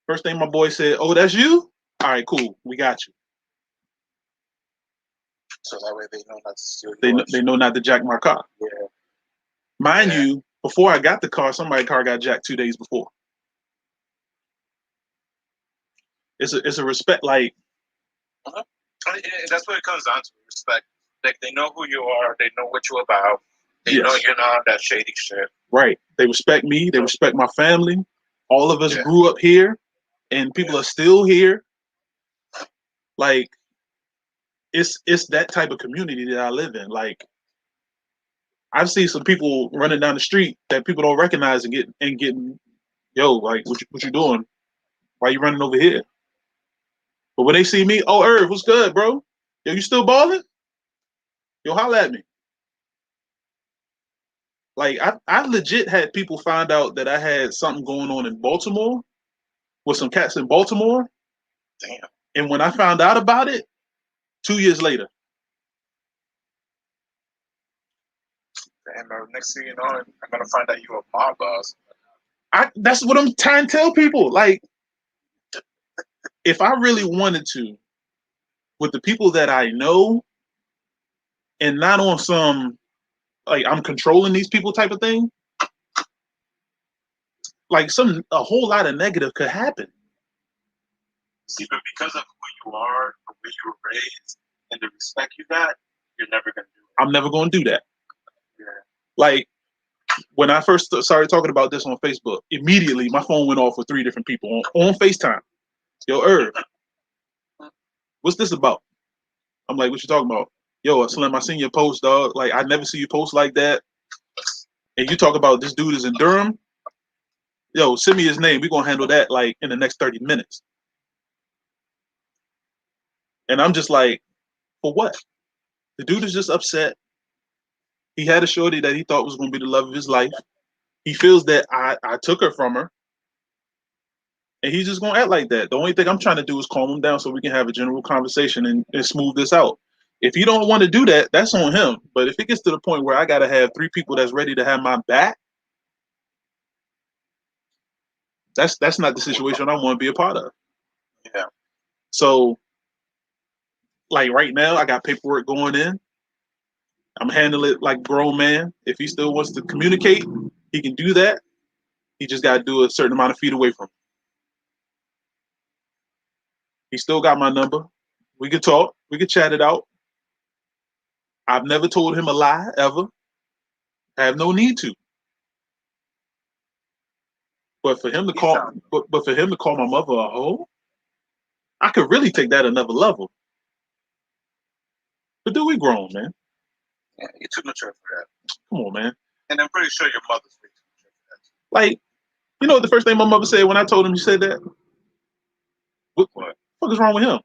First thing my boy said, "Oh, that's you? All right, cool. We got you." So that way they know not to steal yours. They know not to jack my car. Yeah. Mind you, before I got the car, somebody's car got jacked 2 days before. It's a respect, like. That's what it comes down to, respect. Like they know who you are, they know what you're about, they know you're not that shady shit. Right. They respect me. They respect my family. All of us grew up here, and people are still here. Like, it's that type of community that I live in. Like, I've seen some people running down the street that people don't recognize and getting, yo, like, what you doing? Why you running over here? But when they see me, oh, Irv, what's good, bro? Yo, you still balling? Yo, holla at me. Like, I legit had people find out that I had something going on in Baltimore with some cats in Baltimore. Damn. And when I found out about it, 2 years later. Damn, next thing you know, I'm gonna find out you're a mob boss. That's what I'm trying to tell people. Like, if I really wanted to, with the people that I know, and not on some like I'm controlling these people type of thing. like a whole lot of negative could happen. See, but because of who you are, the way you were raised, and the respect you got, you're never gonna do it. I'm never going to do that. Yeah. Like when I first started talking about this on Facebook, immediately my phone went off with 3 different people on FaceTime. Yo, Irv, what's this about? I'm like, what you talking about? Yo, Slim, I seen your post, dog. Like, I never see you post like that. And you talk about this dude is in Durham. Yo, send me his name. We're going to handle that, like, in the next 30 minutes. And I'm just like, for what? The dude is just upset. He had a shorty that he thought was going to be the love of his life. He feels that I took her from her. And he's just going to act like that. The only thing I'm trying to do is calm him down so we can have a general conversation and smooth this out. If he don't want to do that, that's on him. But if it gets to the point where I got to have 3 people that's ready to have my back, that's not the situation I want to be a part of. Yeah. So, like right now, I got paperwork going in. I'm handling it like a grown man. If he still wants to communicate, he can do that. He just got to do a certain amount of feet away from me. He still got my number. We could talk. We could chat it out. I've never told him a lie ever. I have no need to. But for him to but for him to call my mother a hoe, I could really take that another level. But dude, we grown, man. Yeah, you're too mature for that. Come on, man. And I'm pretty sure your mother's way too mature for that. Like, you know what the first thing my mother said when I told him you said that? What the fuck is wrong with him?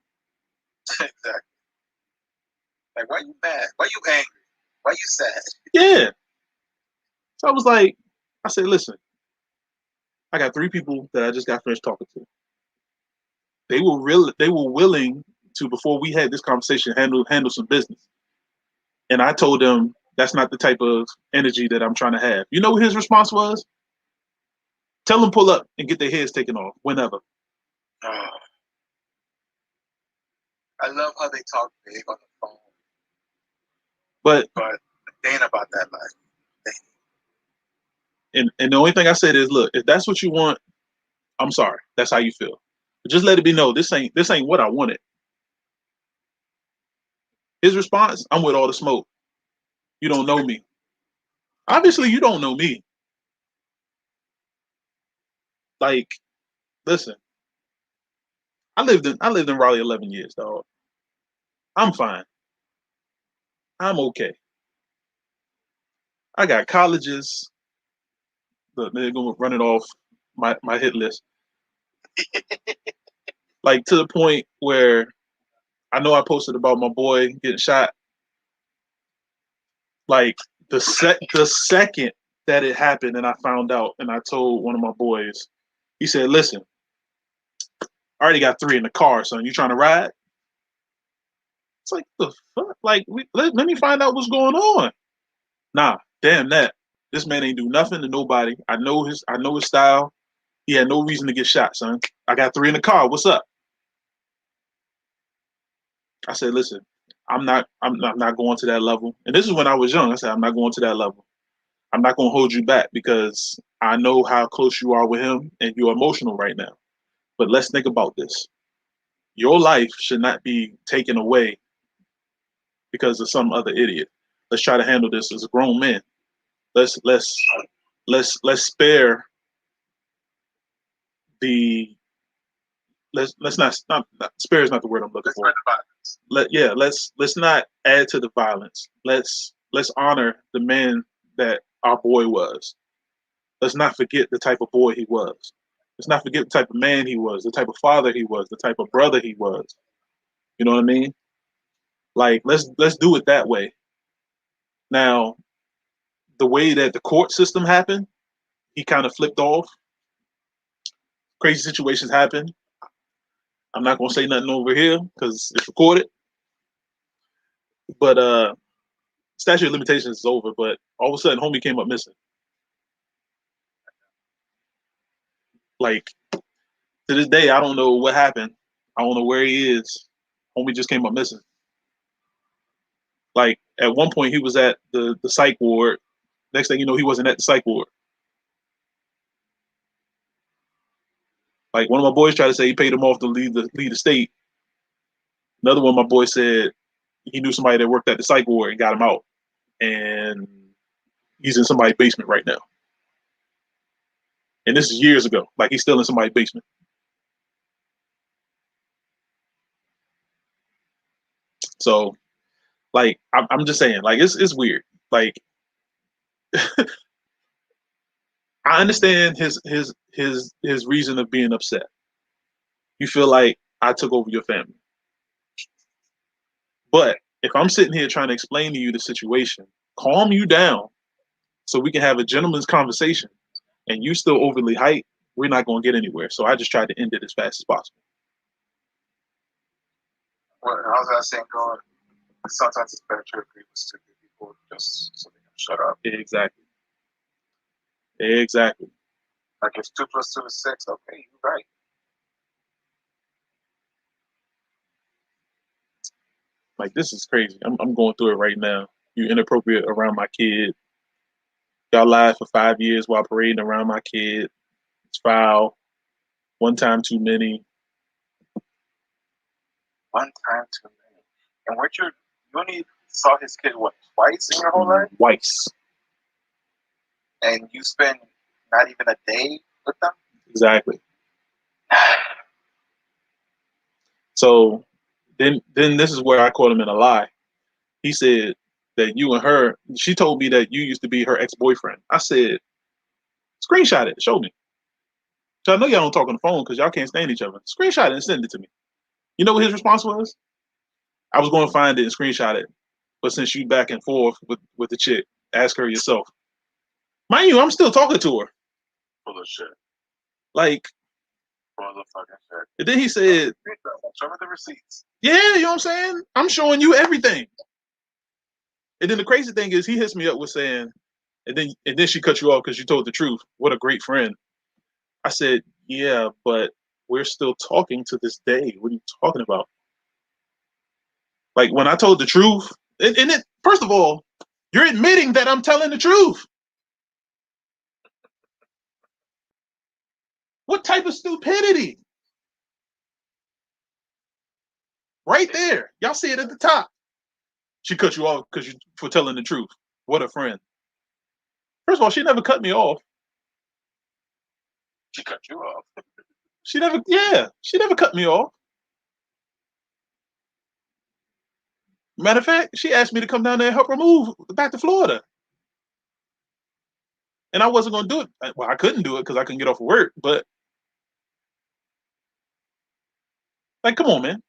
Exactly. Like, why you mad? Why you angry? Why you sad? Yeah. So I was like, I said, listen, I got 3 people that I just got finished talking to. They were willing to, before we had this conversation, handle some business. And I told them that's not the type of energy that I'm trying to have. You know what his response was? Tell them pull up and get their heads taken off whenever. I love how they talk big on the phone. But they ain't about that life. And the only thing I said is, look, if that's what you want, I'm sorry. That's how you feel. But just let it be known, this ain't what I wanted. His response, I'm with all the smoke. You don't know me. Obviously, you don't know me. Like, listen, I lived in Raleigh 11 years, dog. I'm fine. I'm okay. I got colleges. Look, they're gonna run it off my hit list. Like to the point where I know I posted about my boy getting shot. Like the second that it happened and I found out and I told one of my boys, he said, listen, I already got 3 in the car, son. You trying to ride? It's like, the fuck? Like, let me find out what's going on. Nah, damn that. This man ain't do nothing to nobody. I know his style. He had no reason to get shot, son. I got 3 in the car. What's up? I said, listen, I'm not going to that level. And this is when I was young. I said, I'm not going to that level. I'm not going to hold you back because I know how close you are with him and you're emotional right now. But let's think about this. Your life should not be taken away because of some other idiot. Let's try to handle this as a grown man. Let's spare the let's not spare is not the word I'm looking for. Let's not add to the violence. Let's honor the man that our boy was. Let's not forget the type of boy he was. Let's not forget the type of man he was, the type of father he was, the type of brother he was. You know what I mean? Like let's do it that way. Now, the way that the court system happened, he kind of flipped off. Crazy situations happen. I'm not gonna say nothing over here because it's recorded. But statute of limitations is over. But all of a sudden, homie came up missing. Like to this day, I don't know what happened. I don't know where he is. Homie just came up missing. Like at one point, he was at the psych ward. Next thing you know, he wasn't at the psych ward. Like one of my boys tried to say he paid him off to leave the state. Another one of my boys said he knew somebody that worked at the psych ward and got him out, and he's in somebody's basement right now. And this is years ago. Like he's still in somebody's basement. So, like, I'm just saying, like, it's weird. Like, I understand his reason of being upset. You feel like I took over your family, but if I'm sitting here trying to explain to you the situation, calm you down, so we can have a gentleman's conversation, and you still overly hyped, we're not going to get anywhere. So I just tried to end it as fast as possible. Well, I was saying, going. Sometimes it's better to agree with stupid people just so they can shut up. Exactly. Exactly. Like if 2 + 2 is 6, okay, you're right. Like this is crazy. I'm going through it right now. You're inappropriate around my kid. Y'all lied for 5 years while parading around my kid. It's foul. One time too many. One time too many. And you only saw his kid what, twice in your whole life? Twice. And you spend not even a day with them? Exactly. So then this is where I caught him in a lie. He said that you and her, she told me that you used to be her ex-boyfriend. I said, screenshot it, show me. So I know y'all don't talk on the phone because y'all can't stand each other. Screenshot it and send it to me. You know what his response was? I was going to find it and screenshot it. But since you back and forth with the chick, ask her yourself. Mind you, I'm still talking to her. Full of shit. Like, Full of fucking shit. And then he said, show me the receipts. Yeah, you know what I'm saying? I'm showing you everything. And then the crazy thing is he hits me up with saying, and then she cut you off because you told the truth. What a great friend. I said, yeah, but we're still talking to this day. What are you talking about? Like when I told the truth, first of all, you're admitting that I'm telling the truth. What type of stupidity? Right there. Y'all see it at the top. She cut you off for telling the truth. What a friend. First of all, she never cut me off. She cut you off. She never cut me off. Matter of fact, she asked me to come down there and help her move back to Florida. And I wasn't going to do it. Well, I couldn't do it because I couldn't get off of work. But, like, come on, man.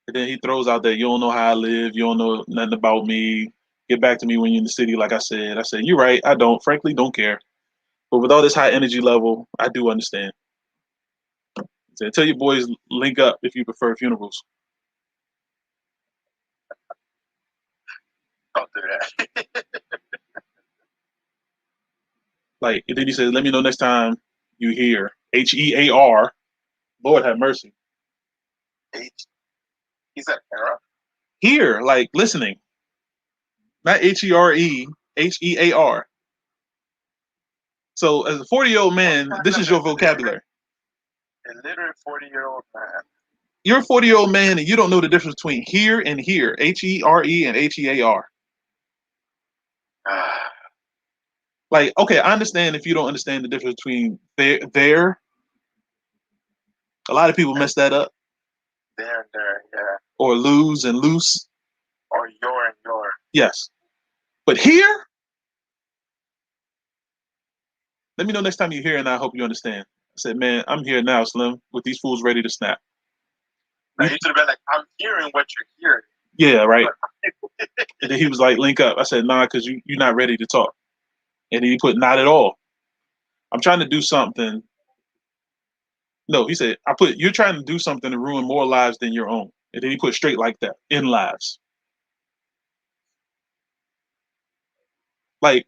And then he throws out that you don't know how I live. You don't know nothing about me. Get back to me when you're in the city, like I said. I said, you're right. I don't. Frankly, don't care. But with all this high energy level, I do understand. So tell your boys link up if you prefer funerals. Don't do that. Like, and then he said, let me know next time you hear HEAR. Lord have mercy. He's an era. Hear, like listening. Not HERE, HEAR. So as a 40-year-old man, this is your vocabulary. A literate 40-year-old man. You're a 40-year-old man and you don't know the difference between here and here. HERE and HEAR. Like, okay, I understand if you don't understand the difference between there. A lot of people mess that up. There, yeah. Or lose and loose. Or your and your. Yes. But here, let me know next time you're here and I hope you understand. I said, man, I'm here now, Slim, with these fools ready to snap. Now, you should have been like, I'm hearing what you're hearing. Yeah, right. And then he was like, link up. I said, nah, because you're not ready to talk. And then he put, not at all. I'm trying to do something. No, he said, you're trying to do something to ruin more lives than your own. And then he put straight like that, in lives. Like,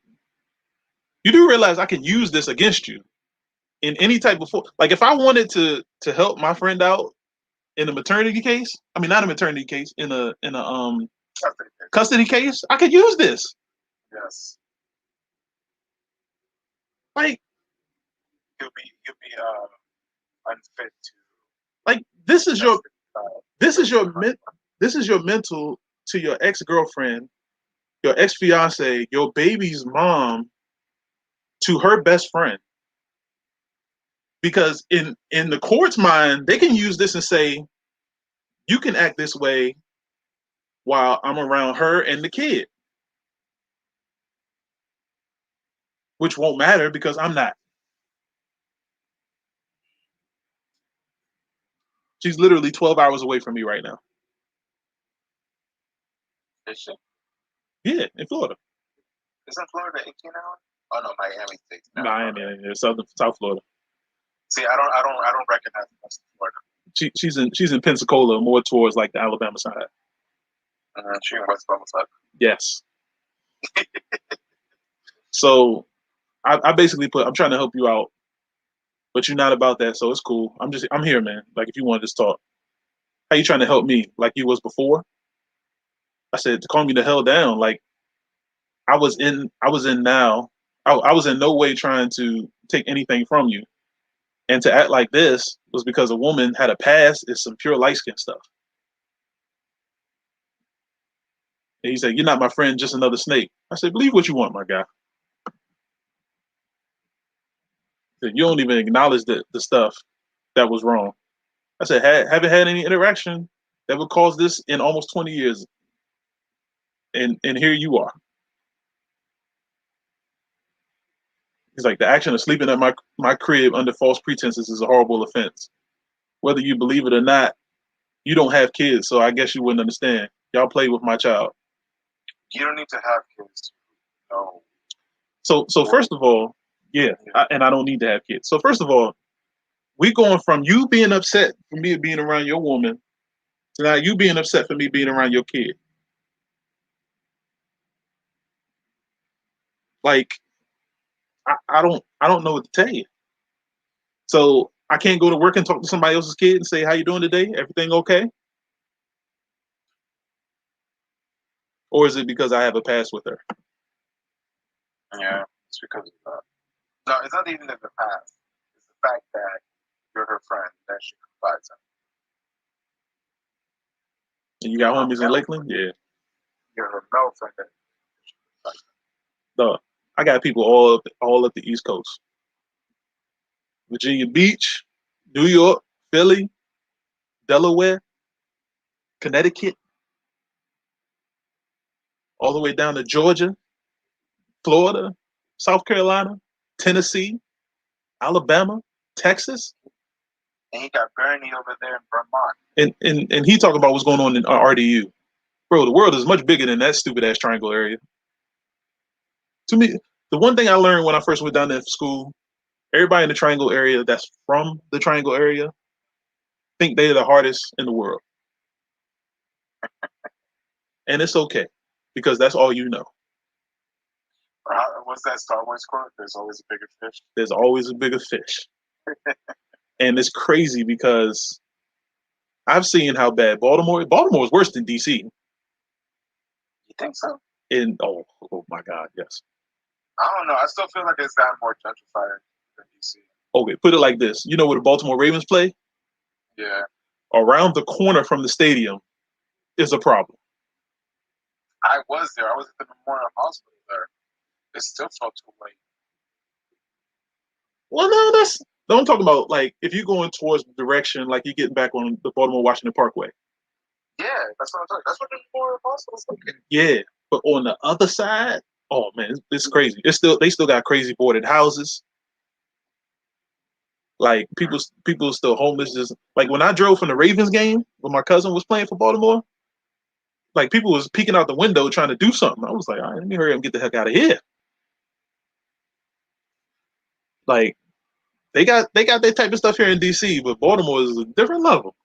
you do realize I can use this against you in any type of like if I wanted to help my friend out in a maternity case, I mean not a maternity case, in a custody case, I could use this. Yes. Like, he'll be unfit to. Like this is your this is your men. this is your mental to your ex-girlfriend, your ex-fiance, your baby's mom, to her best friend. Because in the court's mind, they can use this and say, you can act this way while I'm around her and the kid, which won't matter because I'm not. She's literally 12 hours away from me right now. Is she? Yeah, in Florida. Isn't Florida 18 hours? Oh no, Miami State. No, Miami, South Florida. See, I don't recognize the rest of Florida. She's in Pensacola, more towards like the Alabama side. She in West Palm side. Yes. So I basically I'm trying to help you out, but you're not about that, so it's cool. I'm here, man. Like if you want to just talk, how you trying to help me? Like you was before? I said to calm you the hell down. Like I was in now. I was in no way trying to take anything from you, and to act like this was because a woman had a past. Is some pure light skin stuff. And he said, "You're not my friend, just another snake." I said, "Believe what you want, my guy." He said, "You don't even acknowledge the stuff that was wrong." I said, "Haven't had any interaction that would cause this in almost 20 years, and here you are." He's like, "The action of sleeping at my crib under false pretenses is a horrible offense. Whether you believe it or not, you don't have kids, so I guess you wouldn't understand. Y'all play with my child." You don't need to have kids. No. So first of all, yeah, and I don't need to have kids. So first of all, we going from you being upset for me being around your woman to now you being upset for me being around your kid. Like, I don't know what to tell you. So I can't go to work and talk to somebody else's kid and say, "How you doing today? Everything okay?" Or is it because I have a past with her? Yeah, it's because of that. No, it's not even in the past. It's the fact that you're her friend that she confides in. And you got homies in Lakeland? Yeah. You're her male friend that she confides Duh. I got people all up the East Coast. Virginia Beach, New York, Philly, Delaware, Connecticut, all the way down to Georgia, Florida, South Carolina, Tennessee, Alabama, Texas. And he got Bernie over there in Vermont. And he talking about what's going on in RDU. Bro, the world is much bigger than that stupid ass triangle area. To me, the one thing I learned when I first went down there for school, everybody in the triangle area that's from the triangle area think they're the hardest in the world. And it's okay, because that's all you know. What's that Star Wars quote? There's always a bigger fish. There's always a bigger fish. And it's crazy because I've seen how bad Baltimore is worse than DC. You think so? Oh my God, yes. I don't know. I still feel like it's gotten more gentrified than DC. Okay, put it like this. You know where the Baltimore Ravens play? Yeah. Around the corner from the stadium is a problem. I was there. I was at the Memorial Hospital there. It still felt too late. Well, no, I'm talking about like if you're going towards the direction, like you're getting back on the Baltimore Washington Parkway. Yeah, that's what I'm talking. That's what the Memorial Hospital's looking. Yeah, but on the other side, oh man, it's crazy. They still got crazy boarded houses. Like people still homeless. Just like when I drove from the Ravens game when my cousin was playing for Baltimore, like people was peeking out the window trying to do something. I was like, all right, let me hurry up and get the heck out of here. Like they got that type of stuff here in DC, but Baltimore is a different level.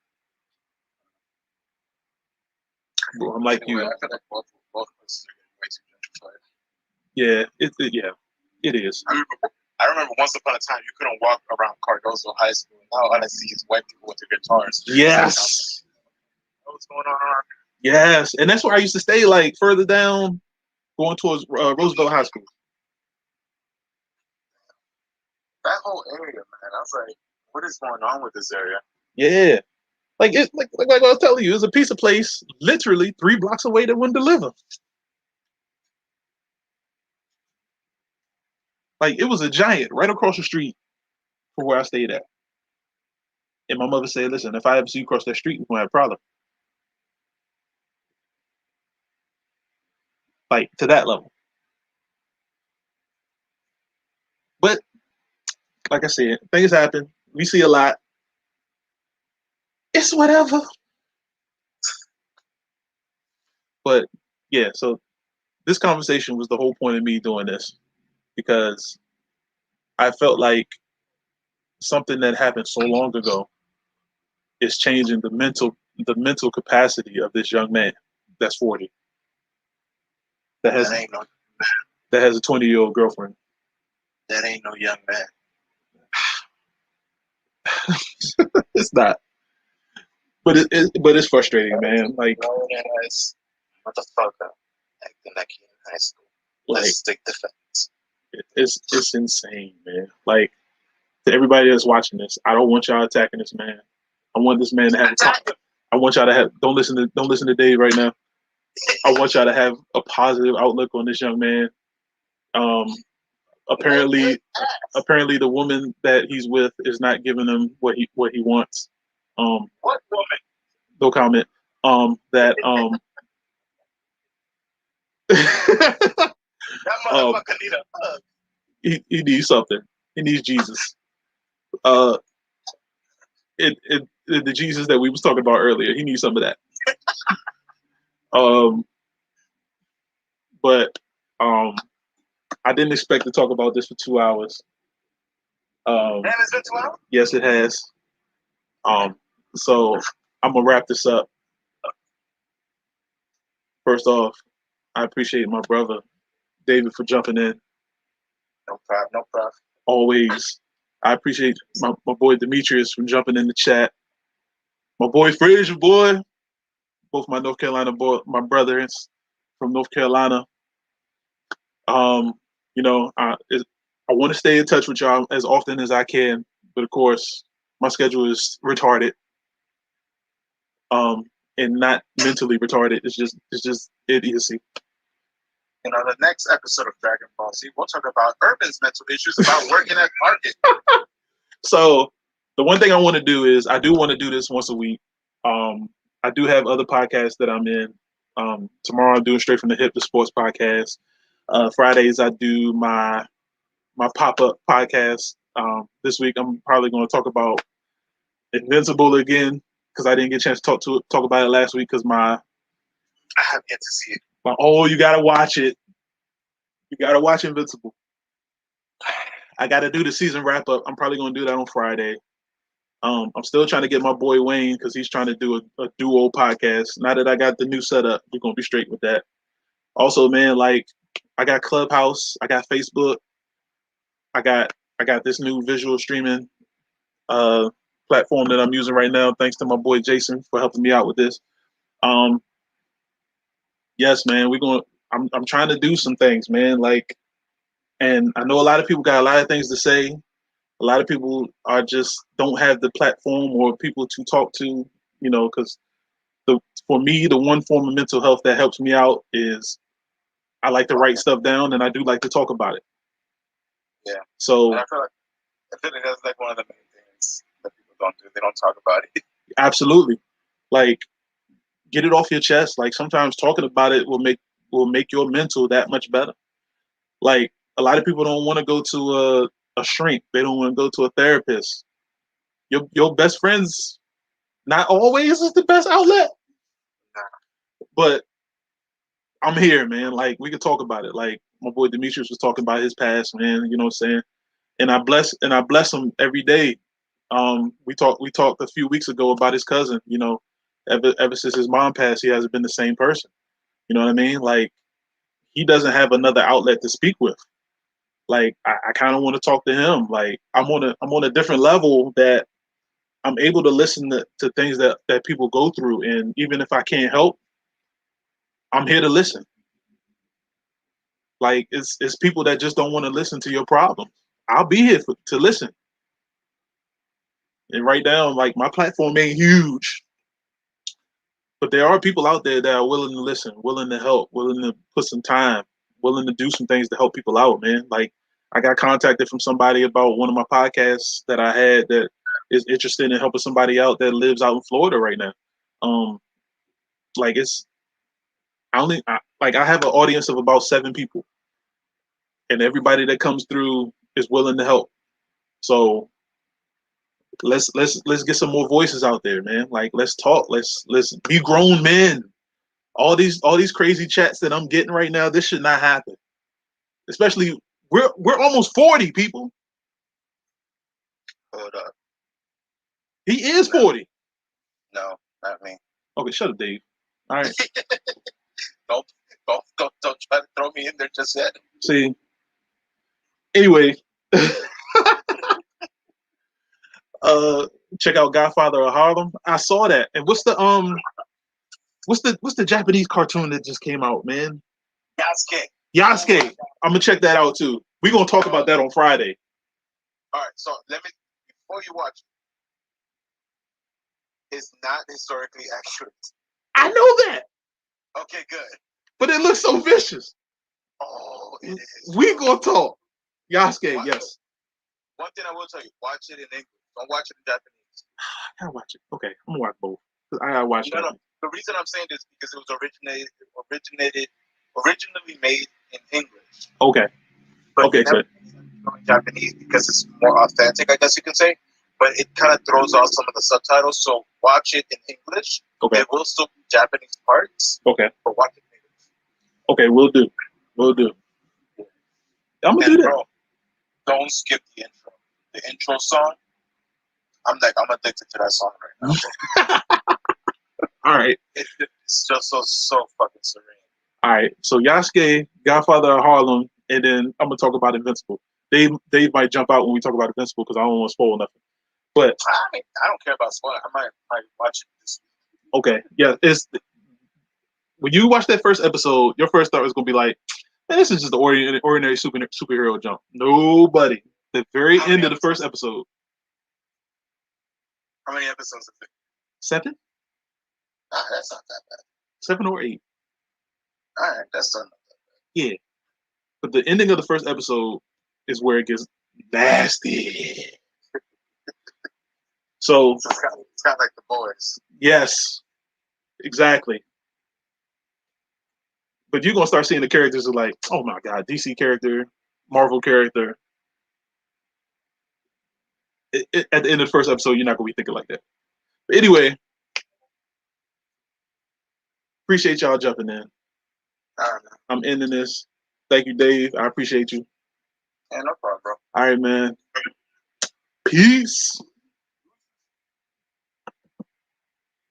Bro, I'm like you. I feel like both places are getting way too gentrified. Yeah, it is. I remember once upon a time you couldn't walk around Cardozo High School. Now all I see is white people with their guitars. Yes. What's going on around here? Yes, and that's where I used to stay, like further down, going towards Roosevelt High School. that whole area, man. I was like, what is going on with this area? Yeah. Like it, like I was telling you, it's a piece of place literally 3 blocks away that wouldn't deliver. Like it was a giant right across the street from where I stayed at. And my mother said, "Listen, if I ever see you cross that street, we're gonna have a problem." Like to that level. But like I said, things happen. We see a lot. It's whatever. But yeah, so this conversation was the whole point of me doing this because I felt like something that happened so long ago is changing the mental capacity of this young man that's 40 that has That ain't no that has a 20-year-old girlfriend. that ain't no young man. It's not, but it's frustrating, man. Like Grown ass motherfucker acting like he in high school. Like- Let's stick to facts. it's insane, man. Like to everybody that's watching this, I don't want y'all attacking this man. I want this man to have. I want y'all to have. Don't listen to Dave right now. I want y'all to have a positive outlook on this young man. Apparently the woman that he's with is not giving him what he wants. What woman? No comment. That That motherfucker need a hug. he needs something. He needs Jesus. The Jesus that we was talking about earlier. He needs some of that. But I didn't expect to talk about this for 2 hours. Damn, it's been 2 hours? Yes, it has. So I'm gonna wrap this up. First off, I appreciate my brother David for jumping in. No problem, no problem. Always. I appreciate my boy Demetrius for jumping in the chat. My boy Frazier, boy. Both my North Carolina my brothers from North Carolina. You know, I want to stay in touch with y'all as often as I can, but of course, my schedule is retarded. And not mentally retarded. It's just idiocy. And on the next episode of Dragon Ball Z, we'll talk about Urban's mental issues about working at Target. So the one thing I want to do is I do want to do this once a week. I do have other podcasts that I'm in. Tomorrow I'm doing Straight from the Hip, the sports podcast. Fridays I do my pop-up podcast. This week I'm probably going to talk about Invincible again because I didn't get a chance to talk about it last week because I have yet to see it. you gotta watch it. You gotta watch Invincible. I gotta do the season wrap up. I'm probably gonna do that on Friday. I'm still trying to get my boy Wayne because he's trying to do a duo podcast. Now that I got the new setup, we're gonna be straight with that. Also, man, like I got Clubhouse, I got Facebook, I got this new visual streaming platform that I'm using right now. Thanks to my boy Jason for helping me out with this. Yes, man, I'm trying to do some things, man. Like, and I know a lot of people got a lot of things to say. A lot of people are just don't have the platform or people to talk to, you know, because for me, the one form of mental health that helps me out is I like to write stuff down and I do like to talk about it. Yeah. So And I feel like that's like one of the main things that people don't do. They don't talk about it. absolutely, like get it off your chest. Like sometimes talking about it will make your mental that much better. Like a lot of people don't want to go to a shrink. They don't want to go to a therapist. Your best friends not always is the best outlet. But I'm here, man. Like we could talk about it. Like my boy Demetrius was talking about his past, man. You know what I'm saying? And I bless him every day. We talked a few weeks ago about his cousin. You know, ever since his mom passed, he hasn't been the same person. You know what I mean? Like he doesn't have another outlet to speak with. Like I kind of want to talk to him. Like I'm on a different level that I'm able to listen to things that people go through, and even if I can't help, I'm here to listen. Like it's people that just don't want to listen to your problems. I'll be here to listen and write down. Like, my platform ain't huge, but there are people out there that are willing to listen, willing to help, willing to put some time, willing to do some things to help people out, man. Like, I got contacted from somebody about one of my podcasts that I had that is interested in helping somebody out that lives out in Florida right now. Like, I have an audience of about 7 people, and everybody that comes through is willing to help. So let's get some more voices out there, man. Like, let's talk. Let's be grown men. All these crazy chats that I'm getting right now, this should not happen. Especially we're almost 40 people. Hold up. He is 40. No, not me. Okay, shut up, Dave. All right. Don't try to throw me in there just yet. See. Anyway, check out Godfather of Harlem. I saw that. And what's the Japanese cartoon that just came out, man? Yasuke. I'm gonna check that out too. We're gonna talk about that on Friday. All right, so before you watch it's not historically accurate. I know that, Okay, good. but it looks so vicious. Oh, it is. We gonna talk. Yasuke, yes. One thing I will tell you, watch it in English. Don't watch it in Japanese. I gotta watch it. Okay, I'm gonna watch both. I gotta watch No, that. no. The reason I'm saying this is because it was originally made in English. Okay. But Okay, good. In Japanese because it's more authentic, I guess you can say. But it kind of throws off some of the subtitles. So watch it in English. Okay. There will still be Japanese parts. Okay. But watch it in English. Okay, we'll do. I'm gonna do that. Bro, don't skip the intro. The intro song. I'm addicted to that song right now. All right. It's just so fucking serene. All right. So Yasuke, Godfather of Harlem, and then I'm gonna talk about Invincible. Dave might jump out when we talk about Invincible because I don't want to spoil nothing. But I don't care about spoiling. I might watch it this week. Okay, yeah, when you watch that first episode, your first thought is gonna be like, man, this is just the ordinary superhero jump. Nobody. The very end of the first episode. How many episodes is it? 7? That's not that bad. 7 or 8. All right, that's not that bad. Yeah. But the ending of the first episode is where it gets nasty. So it's kind of like The Boys. Yes, exactly. But you're gonna start seeing the characters are like, oh my god, DC character, Marvel character. At the end of the first episode, you're not gonna be thinking like that. But anyway, appreciate y'all jumping in. I'm ending this. Thank you, Dave. I appreciate you. Yeah, no problem, bro. All right, man. Peace.